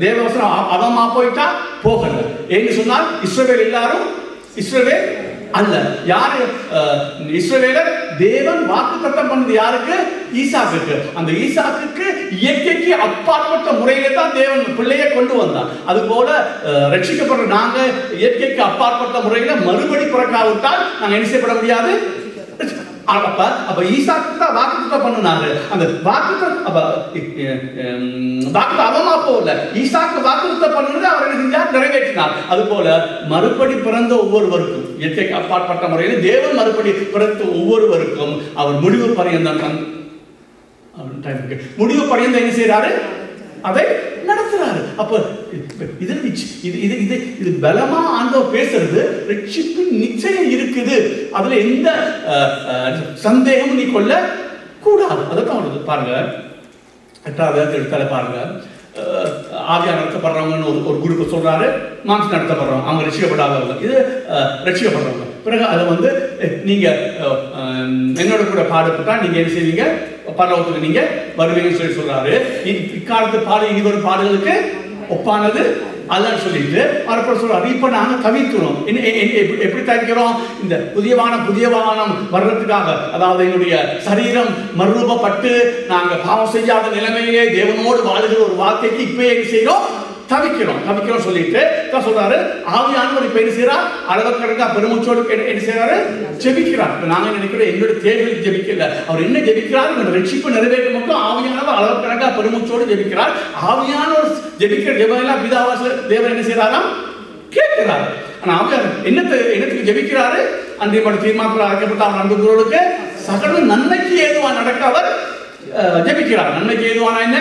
தேவவசனம் அவமா போயிட்டா போகல. ஏன்னு சொன்னால் இஸ்ரவேல் எல்லாரும் இஸ்ரவேல் அல்ல. யாரு இஸ்ரவேலர்? தேவன் வாக்குத்தத்தம் பண்ணது யாருக்கு, ஈசாக்குக்கு. அந்த ஈசாக்குக்கு இயற்கைக்கு அப்பாற்பட்ட முறையில தான் தேவன் பிள்ளையை கொண்டு வந்தார். அது போல ரட்சிக்கப்படுற நாங்க இயற்கைக்கு அப்பாற்பட்ட முறையில மறுபடி பிறக்காவிட்டால் நாங்க என்ன செய்யப்பட முடியாது. அப்ப ஈசாக்கு தான் வாக்குத்தத்தம் பண்ணினாரு. அந்த வாக்குத்தத்தம் அவமா போகல, ஈசாக்கு வாக்குத்தத்தம் பண்ணது அவர் என்ன செஞ்சார், நிறைவேற்றினார். அது போல மறுபடி பிறந்த ஒவ்வொருவருக்கும் இயற்கைக்கு அப்பாற்பட்ட முறையில் தேவன் மறுபடி பிறந்த ஒவ்வொருவருக்கும் அவர் முடிவு பரியந்தம் என்ன செய்யறாரு, அதை நடத்துறாரு. அப்ப இது பலமா ஆண்டவர் பேசுறது, ரட்சிப்பின் நிச்சயம் இருக்குது, அதுல எந்த சந்தேகமும் நீ கொள்ள கூடாது. அதான் வருது பாருங்க. 8வது எடுத்தால பாருங்க, ஆவியா நடத்தப்படுறவங்கன்னு ஒரு குரூப் சொல்றாரு, மாம்சம் நடத்தப்படுறவங்க, அவங்க ரட்சிக்கப்படாதவங்க, இது ரட்சிக்கப்படுறவங்க. பிறகு அதை நீங்க என்னோட கூட பாடுபட்டா நீங்க என்ன செய்வீங்க, பரலோகத்துக்கு நீங்க வருவீங்கன்னு சொல்லி சொல்றாரு. இக்காலத்து பாடு இனி வரும் பாடுகளுக்கு ஒப்பானது அல்லன்னு சொல்லிட்டு அப்புறம் சொல்றாரு. இப்ப நாங்க தவிர்க்கிறோம். எப்படி தவிர்க்கிறோம், இந்த புதிய வானம் வர்றதுக்காக, அதாவது என்னுடைய சரீரம் மறுரூபப்பட்டு நாங்க பாவம் செய்யாத நிலைமையிலே தேவனோடு வாழுகிற ஒரு வாழ்க்கைக்கு இப்ப என்ன செய்யறோம், தவிக்கிறோம் சொல்லிட்டு தான் சொல்றாரு. ஆவியானவர் இப்ப என்ன செய்யறார்? அளவுக்கடங்கா பெருமூச்சோடு என்ன செய்யறாரு? ஜெபிக்கிறார். நாங்க நினைக்கிறோம் என்னோட தேவைகளுக்கு ஜெபிக்கல. அவர் என்ன ஜெபிக்கிறார்? இந்த ரட்சிப்பு நிறைவேற்ற மட்டும் ஆவியானவர் அளவுக்கடங்கா பெருமூச்சோடு ஜெபிக்கிறார். ஆவியானவர் ஜெபிக்கிற ஜெபம் எல்லாம் பிதாவாச தேவன் என்ன செய்யறாராம்? கேட்கிறார். ஆனா ஆவியானவர் என்னத்துக்கு ஜெபிக்கிறாரு? அன்றைய தீர்மானத்தில் அழைக்கப்பட்ட அவர் அன்புகளோடு சகல நன்மைக்கு ஏதுவா நடக்க அவர் ஜெபிக்கிறார். நன்மைக்கு ஏதுவான என்ன?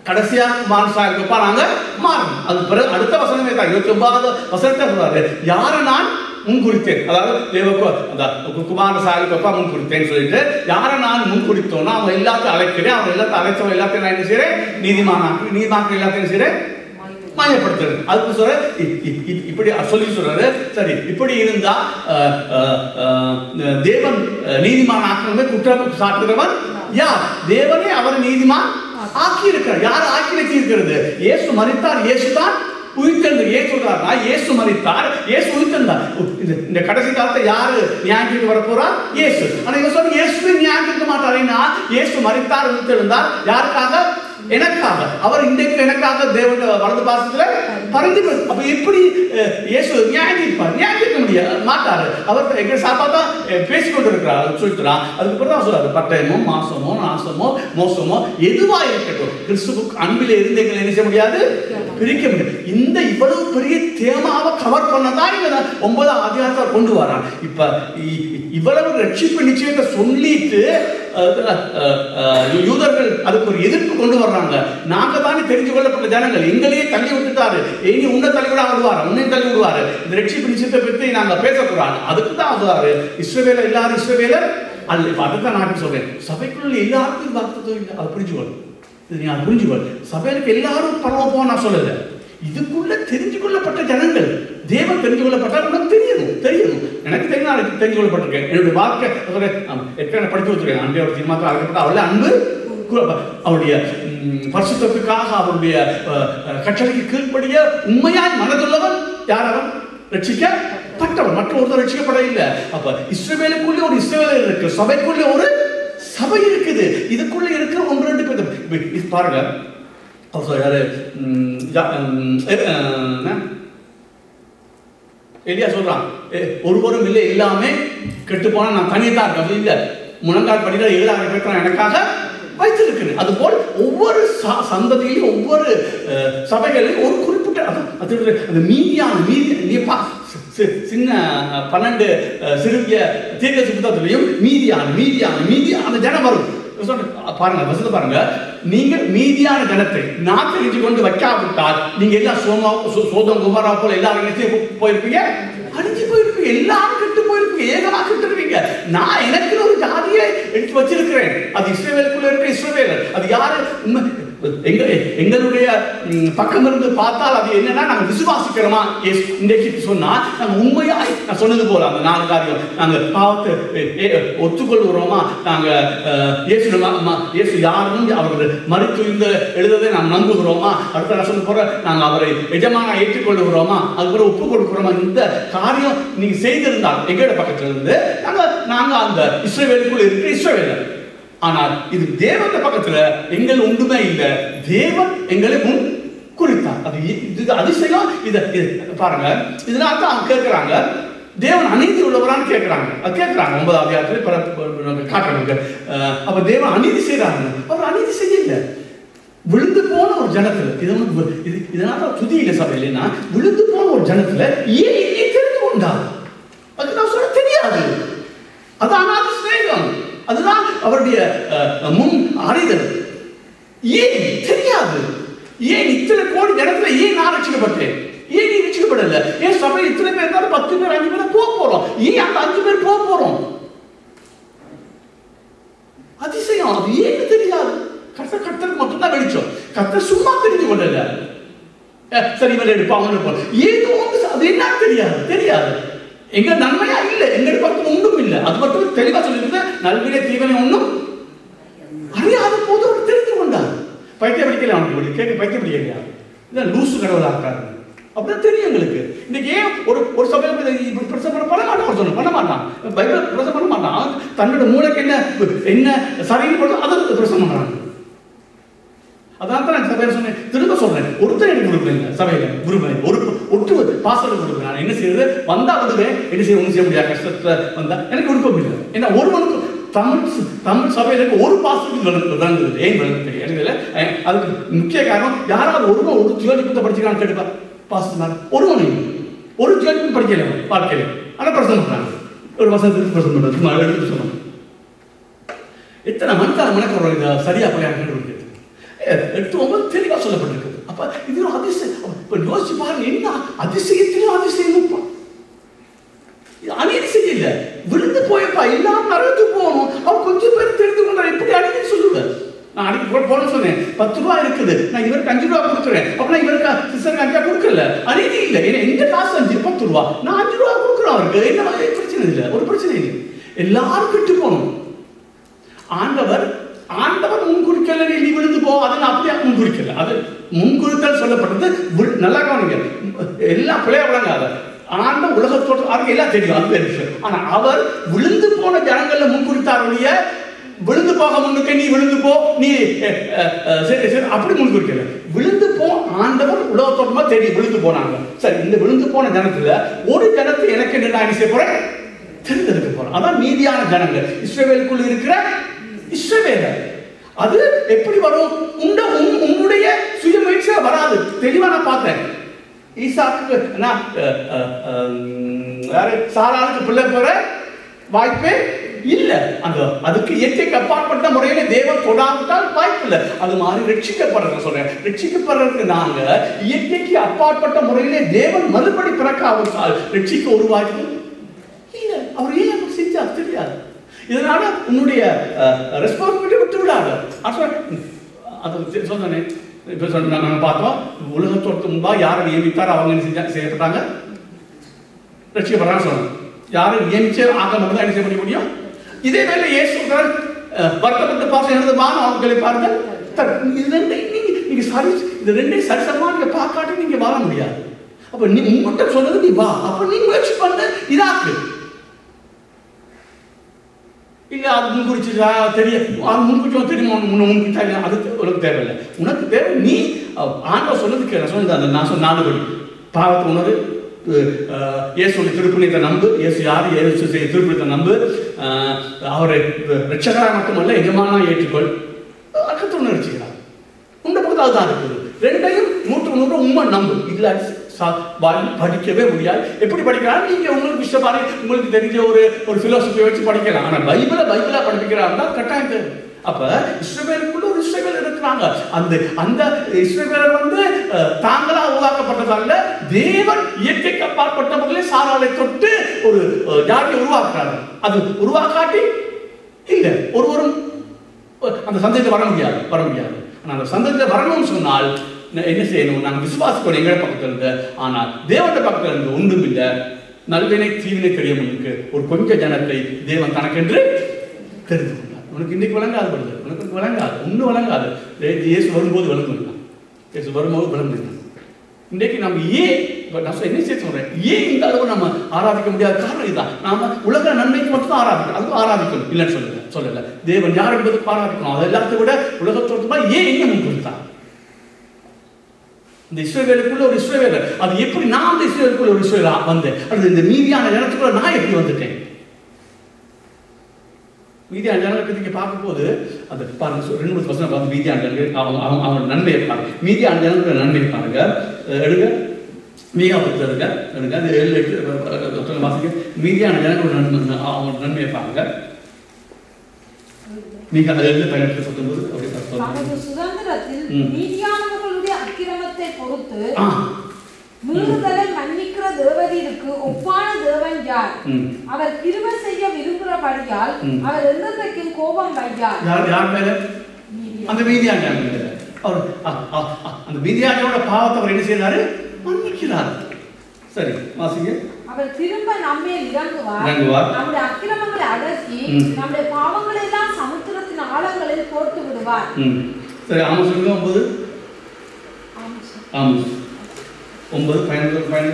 கடைசியா மானசாயப்பா நாங்க மாறணும். அது பிறகு அடுத்த வசனமே தான் 29வது வசனத்தை சொல்றாரு. யாரை நான் முன்குறித்தேன், அதாவது குமாரசாயப்பா முன்குறித்தேன்னு சொல்லிட்டு யாரை நான் முன்குறித்தோன்னா அவன் எல்லாத்தையும் அழைக்கிறேன். அவன் எல்லாத்தையும் அழைச்சவன் எல்லாத்தையும் நான் என்ன செய்யறேன்? நீதிமானாக்கு எல்லாத்தையும் செய்யறேன், மாயப்படுத்துறது. அதுக்கு சொல்ற இப்படி சொல்லி சொல்றாரு. சரி, இப்படி இருந்தா தேவன் நீதிமான் ஆக்கணுமே குற்றம் சாட்டுகிறவன் யார்? தேவனே அவர் நீதிமான் ஆக்கி இருக்கிறார். யார் ஆக்கி வச்சிருக்கிறது? இயேசு மரித்தார், இயேசு தான் உயிர்த்தெழுந்தார். ஏன் சொல்றாருன்னா இயேசு மரித்தார், இயேசு உயிர்த்தெழுந்தார். இந்த கடைசி காலத்தை யாரு நியாயத்துக்கு வர போறார்? இயேசு. ஆனா இவங்க சொல்ல இயேசுவே நியாயத்துக்க மாட்டாருன்னா இயேசு மரித்தார், உயிர்த்தெழுந்தார். யாருக்காக? எனக்காக. அவர் இன்றைக்கு எனக்காக தேவனுடைய வலது பாசத்துல பறந்து. அப்ப எப்படி இயேசு நியாயத்திருப்பார்? நியாயத்திருக்க முடியாது, மாட்டாரு. அவர் எங்க சாப்பாதான் பேசிக்கொண்டு இருக்கிறார் சொல்லிட்டுறான். அதுக்கப்புறம் தான் சொல்றாரு, பட்டயமோ மாசமோ நாசமோ மோசமோ எதுவா இருக்கட்டும் கிறிஸ்துவுக்கு அன்பில் இருந்து எங்களை என்ன செய்ய முடியாது, பிரிக்க முடியாது. இந்த இவ்வளவு பெரிய தேமாவை கவர் பண்ணதான் இவங்க 9ஆம் அதிகாரத்தை கொண்டு வரான். இப்ப இவ்வளவு ரட்சிப்பு நிச்சயத்தை சொல்லிட்டு யூதர்கள் அதுக்கு ஒரு எதிர்ப்பு கொண்டு வர்றாங்க. நாங்க தானே தெரிஞ்சு கொள்ளப்பட்ட ஜனங்கள், எங்களையே தள்ளி விட்டுட்டாரு, இனி உன்னை தள்ளிவிட விடுவாரு, உன்னையும் தள்ளி விடுவாரு. இந்த ரட்சிப்பு நிச்சயத்தை பற்றி நாங்க பேசக்கூடாது. அதுக்கு தான் சொல்றாரு இஸ்ரவேலர் எல்லாரும் இஸ்ரவேலர் அல்ல. இப்ப அதுதான் நான் சொல்றேன், சபைக்குள்ள எல்லாருக்கும் வாக்குத்தத்தம் இல்லை. அது புரிஞ்சுக்கொள், நீ அது புரிஞ்சுக்கொள். சபைக்கு எல்லாரும் பரவ போன நான் சொல்லல. இதுக்குள்ள தெரிஞ்சு கொள்ளப்பட்ட ஜனங்கள், தேவன் தெரிஞ்சு கொள்ளப்பட்டால் உனக்கு தெரியணும். எனக்கு தெரியும், தெரிஞ்சு கொள்ளப்பட்டிருக்கேன். என்னுடைய வாழ்க்கை ஏற்கனவே படித்து வச்சிருக்கேன். அன்றைய தீர்மானத்தில் அழைக்கப்பட்ட அவளை அன்பு அவருடைய பரிசுத்தத்துக்காக அவருடைய கட்டளைக்கு கீழ்ப்படிய உண்மையாய் மனதுள்ளவன் யார்? அவன் ரட்சிக்கப்பட்டவன், மற்ற ஒருத்தர் ரட்சிக்கப்பட இல்லை. அப்ப இஸ்ரவேலுக்குள்ளே ஒரு இஸ்ரவேலர் இருக்கு, சபைக்குள்ளே ஒரு சபை இருக்குது. இதுக்குள்ள இருக்கிற 1-2 பேர் பாருங்க. எலியா சொல்றான், ஒருவரும் இல்லை, எல்லாமே கெட்டு போனா நான் தனியத்தான் இருக்கேன். இல்ல, முழங்கால் படிக்கிற 7,000 பேர் எனக்காக வைத்திருக்கிறேன். அதுபோல் ஒவ்வொரு சந்ததியிலும் ஒவ்வொரு சபைகளிலும் ஒரு குறிப்பிட்ட அந்த மீதியான சின்ன 12 சிறிய தீர்க்க சுத்தத்திலையும் மீதியான ஜனம் வரும். பாருங்க, வசதி பாருங்க. நீங்க மீதியான ஜனத்தை நான் தெரிஞ்சு கொண்டு வைக்காவிட்டால் நீங்க எல்லாம் சோதம் குமாரா போல எல்லாரும் போயிருப்பீங்க, அழிஞ்சு போயிருப்பீங்க, எல்லாரும் கெட்டு போயிருப்பீங்க, ஏகமா கெட்டுருவீங்க. நான் எனக்கு ஒரு ஜாதியை எடுத்து வச்சிருக்கிறேன். அது இஸ்ரவேலுக்குள்ள இருக்கிற இஸ்ரவேலர். அது யாரு? எங்களுடைய பக்கம் இருந்து பார்த்தால் அது என்னன்னா, நாங்கள் விசுவாசிக்கிறோமா இன்றைக்கு சொன்னா நாங்கள் உண்மையாய் நான் சொன்னது போல அந்த 4 காரியம், நாங்கள் பாவத்தை ஒத்துக்கொள்கிறோமா, நாங்கள் இயேசு யாருன்னு அவர் மறுத்து இந்த எழுததை நாம் நம்புகிறோமா, அடுத்த நான் சொல்ல போற நாங்கள் அவரை எஜமான ஏற்றுக்கொள்ளுகிறோமா, அதுக்கப்புறம் ஒப்பு கொடுக்கிறோமா. இந்த காரியம் நீங்க செய்திருந்தால் எங்களோட பக்கத்துல இருந்து நாங்கள் அந்த இஸ்ரவேலுக்குள்ள இருக்கிற இஸ்ரவேலர். ஆனால் இது தேவன் பக்கத்துல எங்கள் ஒன்றுமே இல்லை, தேவன் எங்களை முன் குறித்தார். அது இது அதிசயம். இதை பாருங்க, இதனால தான் அவங்க கேட்கிறாங்க, தேவன் அநீதி உள்ளவரான்னு கேட்கிறாங்க. அது கேட்கிறாங்க 9ஆம் அதிகாரத்தில் காட்டுறாங்க. அப்ப தேவன் அநீதி செய்யறாங்க. அவர் அநீதி செய்யல. விழுந்து போன ஒரு ஜனத்துல இதனால துதி இல்லை சபை இல்லைன்னா, விழுந்து போன ஒரு ஜனத்துல ஏன் தெரிந்து கொண்டார்? அது நான் சொல்ல தெரியாது. அதான் அநாத சிநேகம், அதுதான் அவருடைய முன் அறிதல். ஏன் தெரியாது? ஏன் இத்தனை கோடி ஜனத்துல ஏன் நான் ரட்சிக்கப்பட்டேன்? ஏன் நீ ரட்சிக்கப்படல? ஏன் சபை இத்தனை பேர் இருந்தாலும் 10 பேர் 5 பேர் போக போறோம், ஏன் அந்த 5 பேர் போக போறோம்? அதிசயம். அது ஏன்னு தெரியாது. கர்த்தருக்கு மட்டும்தான் வெளிச்சம். கர்த்தர் சும்மா தெரிஞ்சு கொள்ளல. சரி இவரை எடுப்பாங்க, ஏதோ அது என்ன தெரியாது. எங்க நன்மையா இல்லை, எங்க பக்கம் ஒன்றும் இல்லை. அது மட்டும் தெளிவா சொல்லிட்டு நல்வினை தீவனை ஒன்றும் அறியாத போது அவர் தெரிந்து கொண்டார். பைத்தியம் படிக்கல, அவனுக்கு கேட்க பைத்தியம் படிக்கலையா? இல்லை, லூசு கடவுளா இருக்காரு. அப்படிதான் தெரியும் எங்களுக்கு. இன்னைக்கு ஏன் ஒரு சபையில் இப்படி பிரசவம் பண்ண மாட்டான், சொல்லணும் பண்ண மாட்டான், பைபிள் பிரசவம் பண்ண மாட்டான். தன்னோட மூளைக்கு என்ன சரின்னு போட்டு அதை பிரசவம் பண்றாங்க. அதனால தான் பேர் சொன்னேன், திரும்ப சொல்றேன், ஒருத்தர் எனக்கு கொடுக்குறீங்க சபையில விரும்புகிறேன், ஒரு ஒட்டு பாசல் கொடுக்குறேன். நான் என்ன செய்யறது, வந்தா வந்துடுவேன், என்ன செய்ய ஒன்றும் செய்ய முடியாது, கஷ்டத்துல வந்தா எனக்கு விருப்பம் இல்லை. ஏன்னா ஒருவனுக்கு தமிழ் சபையில இருக்க ஒரு பாசத்துக்கு விளங்குது. ஏன் விளங்கு தெரியும். அதுக்கு முக்கிய காரணம், யாராவது ஒருவன் ஒரு ஜோதிபத்தை படிச்சுக்கான்னு கேட்டுப்பா பாசத்தினால ஒருவனையும் ஒரு ஜோதிபம் படிக்கல வாழ்க்கையில. ஆனால் பிரசனம் பண்றாங்க, ஒரு வசனத்துக்கு பிரசனம் பண்றது எடுத்து சொன்னாங்க. எத்தனை மனக்கார சரியா பிள்ளையார் கண்டுபிடிக்கிறது 8-9 தெளிவா சொல்லப்பட்டிருக்கு. அப்ப இது ஒரு அதிசயம். இப்ப யோசிச்சு பாருங்க, என்ன அதிசயத்திலும் அதிசயம். அநீதி செய்யல, விழுந்து போயப்பா எல்லாம் நரகத்துக்கு போகணும். அவர் கொஞ்சம் பேர் தெரிந்து கொண்டார். எப்படி அநீதி சொல்லுவேன்? நான் அன்னைக்கு போன சொன்னேன், 10 ரூபா இருக்குது, நான் இவருக்கு 5 ரூபா கொடுக்குறேன். அப்ப இவருக்கு சிஸ்டருக்கு 5 ரூபா கொடுக்கல, அநீதி இல்லை. ஏன்னா எந்த காசு 10 ரூபா, நான் 5 ரூபா கொடுக்குறேன் அவருக்கு. என்ன பிரச்சனை இல்லை, ஒரு பிரச்சனை இல்லை. எல்லாரும் விட்டு போகணும். ஆண்டவர் முன்குறிக்கல, நீ விழுந்து போ, அதை நான் அப்படியே முன்குறிக்கல. அது முன்குறித்தல் சொல்லப்பட்டது. நல்லா கவனிங்க, எல்லாம் பிள்ளைய விளங்காத. ஆண்ட உலகத்தோடு அவருக்கு எல்லாம் தெரியும், அது வேறு விஷயம். ஆனா அவர் விழுந்து போன ஜனங்கள்ல முன்குறித்தாருடைய விழுந்து போக முன்னுக்கு நீ விழுந்து போ, நீ அப்படி முன்குறிக்கல. விழுந்து போ ஆண்டவர் உலகத்தோட்டமா தெரியும் விழுந்து போனாங்க. சரி, இந்த விழுந்து போன ஜனத்துல ஒரு ஜனத்தை எனக்கு என்ன செய்ய போறேன், தெரிந்தெடுக்க போறேன். அதான் மீதியான ஜனங்கள், இஸ்ரவேலுக்குள் இருக்கிற இஸ்ரவேலர். அது எப்படி வரும்? உன்னுடைய சுய முயற்சியா வராது. தெளிவா நான் பார்த்தேன். ஈசாக்கு சாராளுக்கு பிள்ளை பெற வாய்ப்பே இல்லை. அதுக்கு இயற்கைக்கு அப்பாற்பட்ட முறையில தேவன் தொடாவிட்டால் வாய்ப்பு இல்லை. அது மாதிரி ரட்சிக்கப்படுறது சொல்றேன். ரட்சிக்கப்படுறதுக்கு நாங்க இயற்கைக்கு அப்பாற்பட்ட முறையிலே தேவன் மறுபடி பிறக்காவிட்டால் ரட்சிக்க ஒரு வாய்ப்பு இல்லை. அவர் ஏன் அப்படி செஞ்சார் தெரியாது. இதனால உன்னுடைய ரெஸ்பான்சிபிலிட்டி விட்டு விடாது. அது சொன்னேன். இப்போ நாங்கள் பார்த்தோம், உலகத்தோடு முன்பாக யாரை நியமித்தார், அவங்க என்ன செய்யப்பட்டாங்க, ரட்சிக்கப்படுறான்னு சொன்னாங்க. யாரை நியமிச்சு ஆக மட்டும் தான் என்ன செய்ய முடியும். இதே வேலை இயேசு வருத்தப்பட்டு பாசம் எழுத அவங்களை பாருங்கள். நீங்க சரி, இந்த ரெண்டையும் சரிசமா நீங்க பார்க்காட்டி நீங்க வாழ முடியாது. அப்ப நீ உங்கள்கிட்ட சொன்னது நீ வா, அப்ப நீ முயற்சி பண்ண இதாக்கு. இல்லை அது முன்குறிச்சா தெரியும், அது முன்குறிச்சோம் தெரியுமா, முன்குறிச்சா அது உனக்கு தேவையில்லை. உனக்கு தேவை நீ ஆண்டவர் சொன்னதுக்கு நான் சொன்ன 4 படி பாவத்தை உணர்வு, இயேசுடைய திருப்பணித்தை நம்பு. இயேசு யாரு, இயேசு திருப்பணித்தை நம்பு. அவரை ரட்சகராக மட்டுமல்ல எஜமானா ஏற்றுக்கொள். அக்கத்தை உணர்ச்சிக்கிறார். உண்ட பக்கத்தில் அதுதான் இருக்குது. ரெண்டையும் 100% உண்மை நம்பு. இல்லை படிக்கவே முடியாது. எப்படி படிக்கலாம்? நீங்க உங்களுக்கு இஷ்டமான உங்களுக்கு தெரிஞ்ச ஒரு பிலோசபியை வச்சு படிக்கலாம். ஆனா பைபிளா படிக்கிறாங்க கட்டாயம் தேவை. அப்ப இஸ்ரவேலுக்குள்ள ஒரு இஸ்ரவேல் இருக்கிறாங்க. அந்த இஸ்ரவேலர் தாங்களா உருவாக்கப்பட்டதால தேவன் இயற்கைக்கு அப்பாற்பட்ட முறையிலே சாராளை தொட்டு ஒரு ஜாதியை உருவாக்குறாங்க. அது உருவாக்காட்டி இல்ல ஒருவரும் அந்த சந்ததியில வர முடியாது. ஆனா அந்த சந்ததியில வரணும்னு சொன்னால் என்ன செய்யணும்? நாங்கள் விசுவாசிக்கணும் எங்களை பக்கத்துல இருந்து. ஆனால் தேவனுடைய பக்கத்துல இருந்து ஒன்றும் இல்லை. நல்வினை தீவினை தெரிய முடியுது. ஒரு கொஞ்ச ஜனத்தை தேவன் தனக்கென்று தெரிந்து கொண்டார். உனக்கு இன்னைக்கு விளங்காது, உனக்கு விளங்காது, ஒன்றும் விளங்காது. இயேசு வரும்போது விளங்குங்க, இயேசு வரும்போது விளங்குங்க. இன்றைக்கு நம்ம நான் என்ன செய்ய சொல்றேன், ஏன் இந்த அளவு நம்ம ஆராதிக்க முடியாத காரணம் இதுதான். நாம உலக நன்மைக்கு மட்டும் தான் ஆராதிக்கணும், அதுவும் ஆராதிக்கணும் இல்லைன்னு சொல்லல. தேவன் யார் என்பதுக்கு ஆராதிக்கணும். அது எல்லாத்தையும் விட உலகத்தோடு ஏன் எங்க முன் கொடுத்தார்? இந்த இஸ்ரவேலுக்குள்ள ஒரு இஸ்ரவேலர். அது எப்படி நான் அந்த இஸ்ரவேலுக்குள்ள ஒரு இஸ்ரவேலா வந்தேன்? அது இந்த மீதியான ஜனத்துக்குள்ள நான் எப்படி வந்துட்டேன்? மீதியான ஜனங்களுக்கு நீங்க பார்க்கும்போது அது பாருங்க, 2-3 வசனம் பார்த்து மீதியான ஜனங்கள் அவங்க நன்மையை பாருங்க. மீதியான ஜனங்களோட நன்மையை பாருங்க. எடுங்க மீகாபுரத்தில் எடுங்க அது 7-8 வாசிக்க. மீதியான ஜனங்களோட அவங்க நன்மையை பாருங்க. சுதந்திரத்தில் மீதியானவர்களுடைய அக்கிரமத்தை பொறுத்து மீறுதலை மன்னிக்கிற தேவரீருக்கு ஒப்பான தேவன் யார்? அவர் கிருபை செய்ய விரும்புகிறபடியால் அவர் என்றைக்கும் கோபம் வையார். யார் மேல? அந்த மீதியான மேல. அவர் அந்த மீதியானோட பாவத்தை அவர் என்ன செய்யறாரு? மன்னிக்கிறார். சரி வாசிங்க. அவர் திரும்ப நம்மேல் இறங்குவார். நம்முடைய அக்கிரமங்களை அடக்கி நம்முடைய பாவங்களை எல்லாம் சமுத்திரத்தின் ஆழங்களில் போட்டு விடுவார். சரி ஆமோஸ் 9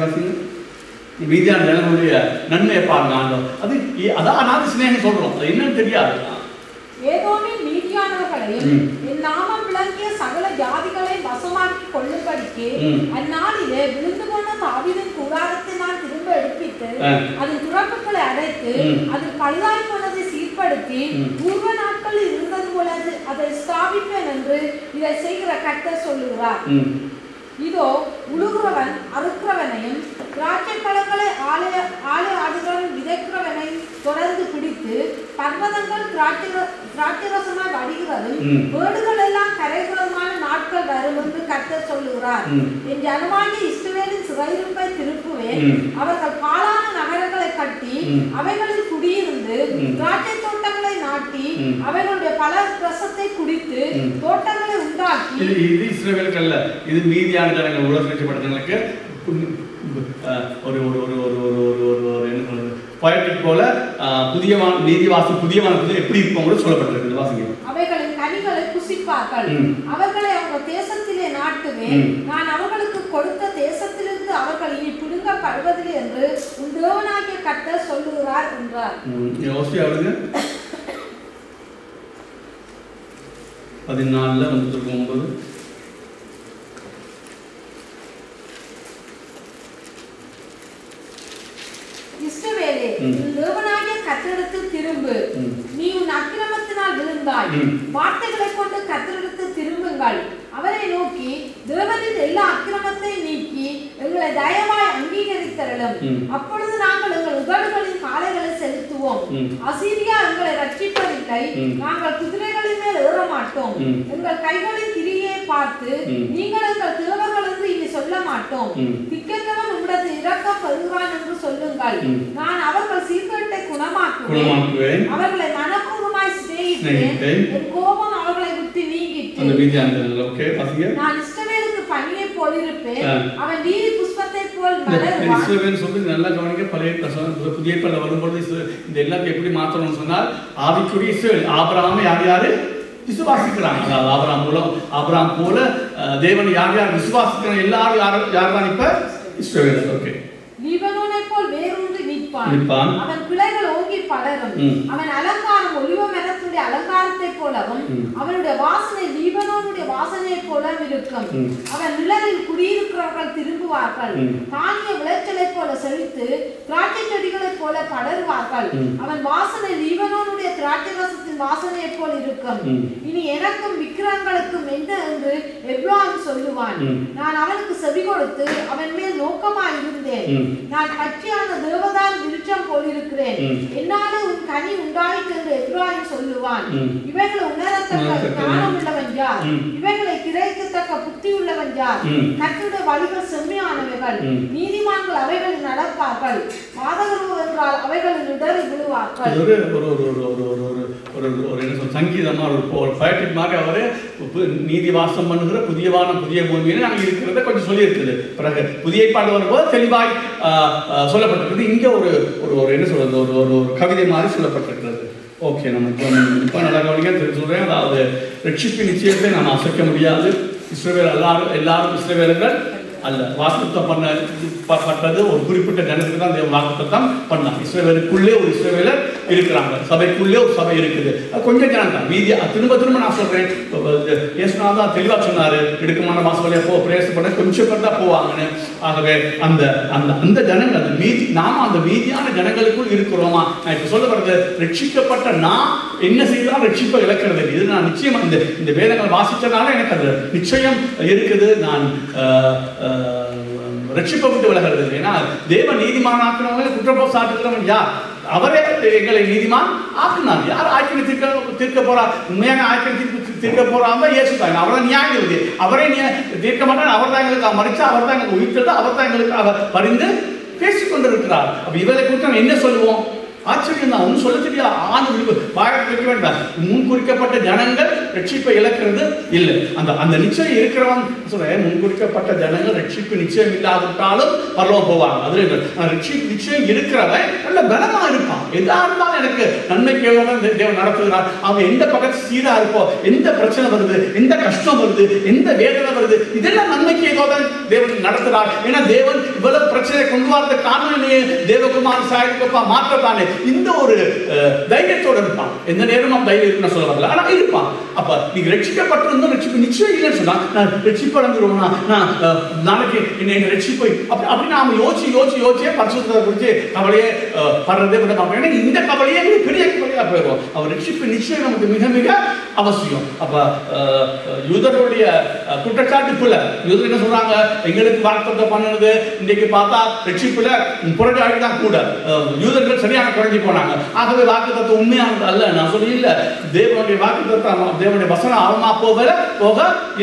வாசிங்க. மீதியான ஜனங்களுடைய நன்மையை பாருங்க. அதான் நான் சிநேகம் சொல்றோம். அது என்னன்னு தெரியாது. ஏதோமின் மீதியானவர்களையும் என் நாமம் விளங்கிய சகல ஜாதிகளையும் நோக்கி அந்நாளிலே விழுந்து போன தாவீதின் கூடாரத்தை நான் திரும்ப எடுப்பித்து அதன் துறப்புகளை அடைத்து அதில் பழுதாய் போனதை சீர்படுத்தி பூர்வ நாட்களில் இருந்தது போல அதை ஸ்தாபிப்பேன் என்று இதை செய்கிற கர்த்தர் சொல்லுகிறார். இதோ உழுகிறவன் அறுக்கிறவனையும் திராட்சை பழங்களை ஆலை ஆடுகிறவன் விதைக்கிறவனையும் தொடர்ந்து பிடித்து பர்வதங்கள் திராட்சரசமாய் வடிகிறதும் வீடுகள் எல்லாம் கரைகிறதுமான நாட்கள் வரும் என்று கர்த்தர் சொல்லுகிறார். என் ஜனமாகிய இஸ்ரவேலின் சிறையிருப்பை திருப்புவேன். அவர்கள் பாழான நகரங்களை கட்டி அவைகளில் குடியிருந்து திராட்சை தோட்டங்களை நாட்டி அவைகளுடைய பல ரசத்தை குடித்து தோட்டங்களை உண்டாக்கி இது இஸ்ரவேலுக்கு அல்ல, இது மீதியான ஜனங்கள் உலகப்படுத்தங்களுக்கு ஒரு ஒரு ஒரு ஒரு ஒரு ஒரு ஒரு என்ன சொல்றது பயட்டிக் போல புதியவான் நீதிவாசி புதியவான் எப்படி இருப்போம் சொல்லப்பட்டிருக்கு. வாசிங்க. அவைகளின் கனிகளை புசிப்பார்கள், அவர்களை அவங்க தேசத்திலே நாட்டுவேன். நான் அவர்களுக்கு கொடுத்த தேசத்திலிருந்து அவர்கள் இனி பிடுங்கப்படுவதில்லை என்று உன் தேவனாகிய கர்த்தர் சொல்லுகிறார் என்றார். யோசிச்சு அவருங்க 14 வந்து 9 இஸ்ரவேலே, தேவனாகிய கர்த்தரிடத்தில் திரும்பு. நீ உன் அக்கிரமத்தினால் விழுந்தாய். வார்த்தைகளை கொண்டு கர்த்தரிடத்தில் திரும்புங்கள். அவரை நோக்கி தேவனின் எல்லா அக்கிரமத்தை நீக்கி எங்களை தயவாய் அங்கீகரித்தரலும். அப்பொழுது நாங்கள் எங்கள் உதடுகளின் காளைகளை செலுத்துவோம். அசீரியா எங்களை ரட்சிப்பதில்லை. நாங்கள் குதிரைகளின் மேல் ஏற மாட்டோம். எங்கள் கைகளின் கிரியை பார்த்து நீங்கள் எங்கள் தேவர்கள் என்று இனி சொல்ல மாட்டோம். திக்கெட்டவன் உங்களது இரக்கம் பெறுகிறான் என்று சொல்லுங்கள். நான் அவர்கள் சீர்கேட்டை குணமாக்குவேன். அவர்களை மனப்பூர்வமாய் சிநேகித்தேன். என் கோபம் அவர்களை விட்டு நீங்கிற்று. நான் இஸ்ரவேலுக்கு பனியை போல் இருப்பேன். அவன் நீதி புஷ்பத்தை போல் மலருவான். இஸ்ரவேல் சொல்லி நல்லா கவனிக்க. பழைய புதிய ஏற்பாடுல வரும்போது இந்த எல்லாத்தையும் எப்படி மாற்றணும்னு சொன்னால் ஆவிக்குரிய இஸ்ரவேல் ஆபிரகாமை யார் விசுவாசிக்கிறாங்க. அதாவது ஆபிரகாம் மூலம் ஆபிரகாம் போல தேவன் யார் விசுவாசிக்கிறாங்க எல்லாரும் யார் தான் இப்ப இஸ்ரவேல். ஓகே. லீபனோனை போல் வேரூன்றி நிற்பான். அவன் கிளைகள் ஓங்கி படரும். அவன் அலங்காரம் ஒலிவ மரத்துடைய அலங்காரத்தை போலவும் அவனுடைய வாசனை லீபனோனுடைய வாசனையை போலவும் இருக்கும். அவன் நிழலில் குடியிருக்கிறவர்கள் திரும்புவார்கள். தானிய விளைச்சலை போல செழித்து திராட்சை செடிகளை போல படருவார்கள். அவன் வாசனை லீபனோனுடைய திராட்சை ரசத்தின் வாசனையை போல் இருக்கும். இனி எனக்கும் விக்கிரங்களுக்கும் என்ன என்று எப்ரோன் சொல்லுவான். நான் அவனுக்கு செவி கொடுத்து அவன் மேல் நோக்கமாய் இருந்தேன். நான் பச்சையான தேவதார் விருட்சம் போலிருக்கிறேன். என்னாலே உன் கனி உண்டாயிற்று என்று எப்ராயிம் சொல்லுவான். இவைகளை உணரத்தக்க ஞானம் உள்ளவன் யார்? இவைகளை கிரகிக்கத்தக்க புத்தி உள்ளவன் யார்? கர்த்தருடைய வழிகள் செம்மையானவைகள். நீதிமான்கள் அவைகளில் நடப்பார்கள். பாதகர்கள் என்றால் அவைகளில் இடறி விழுவார்கள். சங்கீதமா ஒரு பயட்டிக் மாதிரி அவரு நீதி வாசம் பண்ணுகிற புதிய பூமியில நாங்கள் இருக்கிறத கொஞ்சம் சொல்லி இருக்குது. பிறகு புதிய பாட்டு வரும்போது தெளிவாய் சொல்லப்பட்டிருக்கிறது. இங்க ஒரு ஒரு என்ன சொல்றது ஒரு கவிதை மாதிரி சொல்லப்பட்டிருக்கிறது. ஓகே, நம்ம இப்போ நல்லா கவனிக்க சொல்றேன். அதாவது ரட்சிப்பு நிச்சயத்தை நாம் அசைக்க முடியாது. இஸ்ரவேல் எல்லாரும் இஸ்ரவேலர்கள் அல்ல. வாக்குத்தம் பண்ணப்பட்டது ஒரு குறிப்பிட்ட ஜனத்துக்கு தான் தேவன் வாக்குத்தம் பண்ணாங்க. இஸ்ரவேலுக்குள்ளே ஒரு இஸ்ரவேலர் இருக்கிறாங்க. சபைக்குள்ளே ஒரு சபை இருக்குது. கொஞ்சம் ஜனம் தான் மீதி. திரும்ப நான் சொல்றேன். இயேசுநாதா தெளிவாக சொன்னாரு, இடுக்கமான வாசலையா பிரயாசப்பட கொஞ்சம் பேர் தான் போவாங்கன்னு. ஆகவே அந்த அந்த அந்த ஜனங்கள் அந்த மீதி நாம அந்த மீதியான ஜனங்களுக்குள் இருக்கிறோமா? நான் இப்ப சொல்ல வர்றது ரட்சிக்கப்பட்ட நான் என்ன செய்தால் ரட்சிப்பை இழக்கிறது. இது நான் நிச்சயமா இந்த வேதங்களை வாசிச்சனால எனக்கு அது நிச்சயம் இருக்குது. நான் ரட்சிப்பை விட்டு விலகிறது. ஏன்னா தேவ நீதிமான் ஆக்கினவங்க குற்றப்போ சாட்டுகிறவன் யார்? அவரே எங்களை நீதிமான் ஆக்கினார். யார் ஆக்கினை தீர்க்க போறார்? உண்மையான ஆக்கினை தீர்க்க போறாங்க இயேசு தான். அவரை நியாயம் அவரே தீர்க்க மாட்டார். அவர் தான் எங்களுக்கு மறிச்சா, அவர் தான் எங்களுக்கு உயிர்த்தெழுது, அவர் தான் எங்களுக்கு அவர் பரிந்து பேசிக் கொண்டிருக்கிறார். அப்ப இவரை குறித்து நம்ம என்ன சொல்லுவோம்? ஆச்சரியம் தான். ஒன்றும் சொல்ல தெரியாது. வைக்க வேண்டாம். முன்குறிக்கப்பட்ட ஜனங்கள் ரட்சிப்பை இழக்கிறது இல்லை. அந்த நிச்சயம் இருக்கிறவன் சொல்றேன். முன்குறிக்கப்பட்ட ஜனங்கள் ரட்சிப்பு நிச்சயம் இல்லாவிட்டாலும் பரலோகம் போவாங்க. அதுல ரட்சிப்பு நிச்சயம் இருக்கிறவன் நல்ல பலமா இருப்பான். எதா இருந்தாலும் எனக்கு நன்மைக்கு தேவன் நடத்துகிறார். அவன் எந்த பக்கத்து சீரா இருப்போ, எந்த பிரச்சனை வருது, எந்த கஷ்டம் வருது, எந்த வேதனை வருது, இதெல்லாம் நன்மைக்கு ஏதோ தான் தேவன் நடத்துகிறார். ஏன்னா தேவன் இவ்வளவு பிரச்சனை கொண்டு வரது காரணம் தேவகுமார் சாயப்பா மாற்றத்தானே. இந்த ஒரு தைரியத்தோடு இருப்பான். எந்த நேரமும் தைரியம் இருக்குன்னு சொல்ல வரல, ஆனா இருப்பான். அப்ப நீங்க ரட்சிக்கப்பட்டிருந்தோம், ரட்சிப்பு நிச்சயம் இல்லைன்னு சொன்னா சொல்றான், நான் ரட்சிப்பு அடைஞ்சிருவோம், நான் நாளைக்கு என்னை ரட்சிப்பு அப்படி நாம யோசிச்சே பரிசுத்தத்தை குறித்து கவலையே படுறதே விட மாட்டோம். ஏன்னா இந்த கவலையே பெரிய கவலையா போயிடும். அவர் ரட்சிப்பு நிச்சயம் நமக்கு மிக மிக அவசியம். அப்ப யூதருடைய குற்றச்சாட்டு பிள்ளை. யூதர் என்ன சொல்றாங்க, எங்களுக்கு வாக்குத்தத்தம் பண்ணுறது இன்னைக்கு பார்த்தா ரட்சிப்புல புரட்சி தான் கூட. யூதர்கள் சரியான குறைஞ்சி போனாங்க. ஆகவே வாக்குத்தத்தம் உண்மையானது அல்ல. நான் சொல்லி இல்லை, தேவனுடைய வாக்குத்தத்தம் தேவனுடைய வசனம் அவமா போக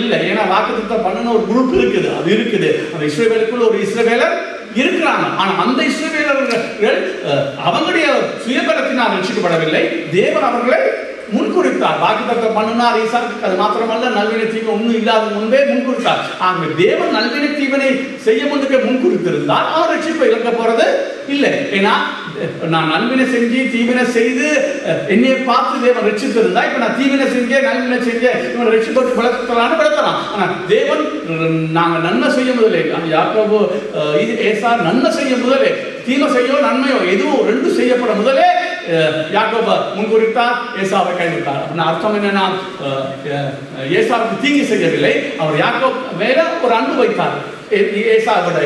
இல்லை. ஏன்னா வாக்குத்தத்தம் பண்ணின ஒரு குரூப் இருக்குது, அது இருக்குது. அந்த இஸ்ரவேலுக்குள்ள ஒரு இஸ்ரவேலர் இருக்கிறாங்க. ஆனா அந்த இஸ்ரவேலர்கள் அவங்களுடைய சுயபலத்தினால் ரட்சிக்கப்படவில்லை. தேவன் அவர்களை முன்குறித்தார். வாக்குத்தத்தம் பண்ணினார் ஈசாக்கு. அது மாத்திரமல்ல, நல்வினை தீவனை ஒன்றும் இல்லாத முன்பே முன்குறித்தார். ஆகவே தேவன் நல்வினை தீவனை செய்ய முன்பே முன்குறித்திருந்தால் அவர் ரட்சிப்பை இழக்க போறது இல்லை. ஏன்னா நான் நல்வினை செஞ்சு தீவினை செய்து என்னையை பார்த்து தேவன் ரட்சித்திருந்தா, இப்ப நான் தீவினை செஞ்சேன் நல்வினை செஞ்சேன் இவன் ரட்சிப்பட்டு வளர்த்தலாம். ஆனா தேவன் நாங்க நன்மை செய்ய முதலே, யாக்கோபு ஏசார் நன்மை செய்ய முதலே, தீமை செய்யோ நன்மையோ எதுவும் ரெண்டு செய்யப்பட முதலே யாக்கோப முன்குறித்தார், ஏசாவை கைவிட்டார். அர்த்தம் என்னன்னா, ஏசாவுக்கு தீங்கு செய்யவில்லை, அவர் யாக்கோப் மேல ஒரு அன்பு வைத்தார். ஏசாவோட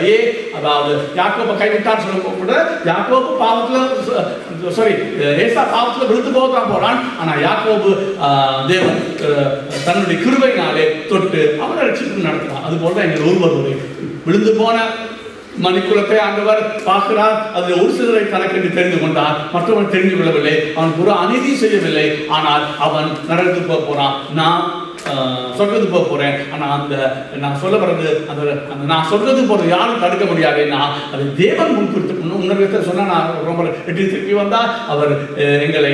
அதாவது யாக்கோபை கைவிட்டார் சொல்ல கூட, யாக்கோபு பாவத்துல ஏசா பாவத்துல விழுந்து போகத்தான் போறான். ஆனா யாக்கோபு தேவன் தன்னுடைய கிருபையினாலே தொட்டு அவனை ரட்சிப்பு நடத்தினார். அது போல எங்கள் ஒருவர் விழுந்து போன மணிக்குலத்தை ஆண்டவர் பார்க்கிறார். அதில் ஒரு சிலரை தனக்கென்று தெரிந்து கொண்டார், மற்றவன் தெரிந்து கொள்ளவில்லை. அவன் புற அநீதி செய்யவில்லை, ஆனால் அவன் நரகத்துக்கு போக போறான். நான் சொல்றது போக போறேன். ஆனா அந்த நான் சொல்ல வர்றது அந்த நான் சொல்றது போறது யாரும் தடுக்க முடியாதுன்னா அது தேவன் முன்குறித்து. உணர்வு சொன்னா நான் ரொம்ப எட்டி திருப்பி வந்தார். அவர் எங்களை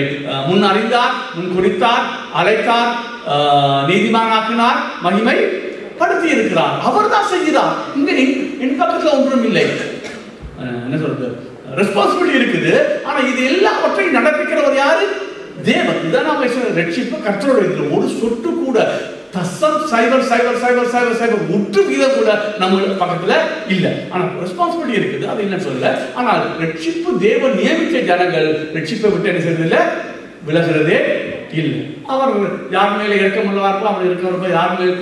முன் அறிந்தார், முன் குறித்தார், அழைத்தார், நீதிமானாக்கினார், மகிமை படுத்தி இருக்கிறார். அவர் தான் செய்கிறார். இங்க என் பக்கத்துல ஒன்றும் இல்லை. என்ன சொல்றது, ரெஸ்பான்சிபிலிட்டி இருக்குது. ஆனா இது எல்லாவற்றையும் நடப்பிக்கிறவர் யாரு? தேவன். இதான் நாம ரட்சிப்பு கர்த்தருடைய. ஒரு சொட்டு கூட தசம் சைபர் சைபர் சைபர் சைபர் சைபர் ஒற்று வீதம் கூட நம்ம பக்கத்துல இல்ல. ஆனா ரெஸ்பான்சிபிலிட்டி இருக்குது, அது இல்லைன்னு சொல்லல. ஆனால் ரட்சிப்பு தேவன் நியமித்த ஜனங்கள் ரட்சிப்பை விட்டு என்ன செய்யறது இல்லை, விலகிறதே இல்லை. அவர் யார் மேல இறக்கமுள்ளவா இருக்கோ அவர் இருக்கிற, யார் மேல்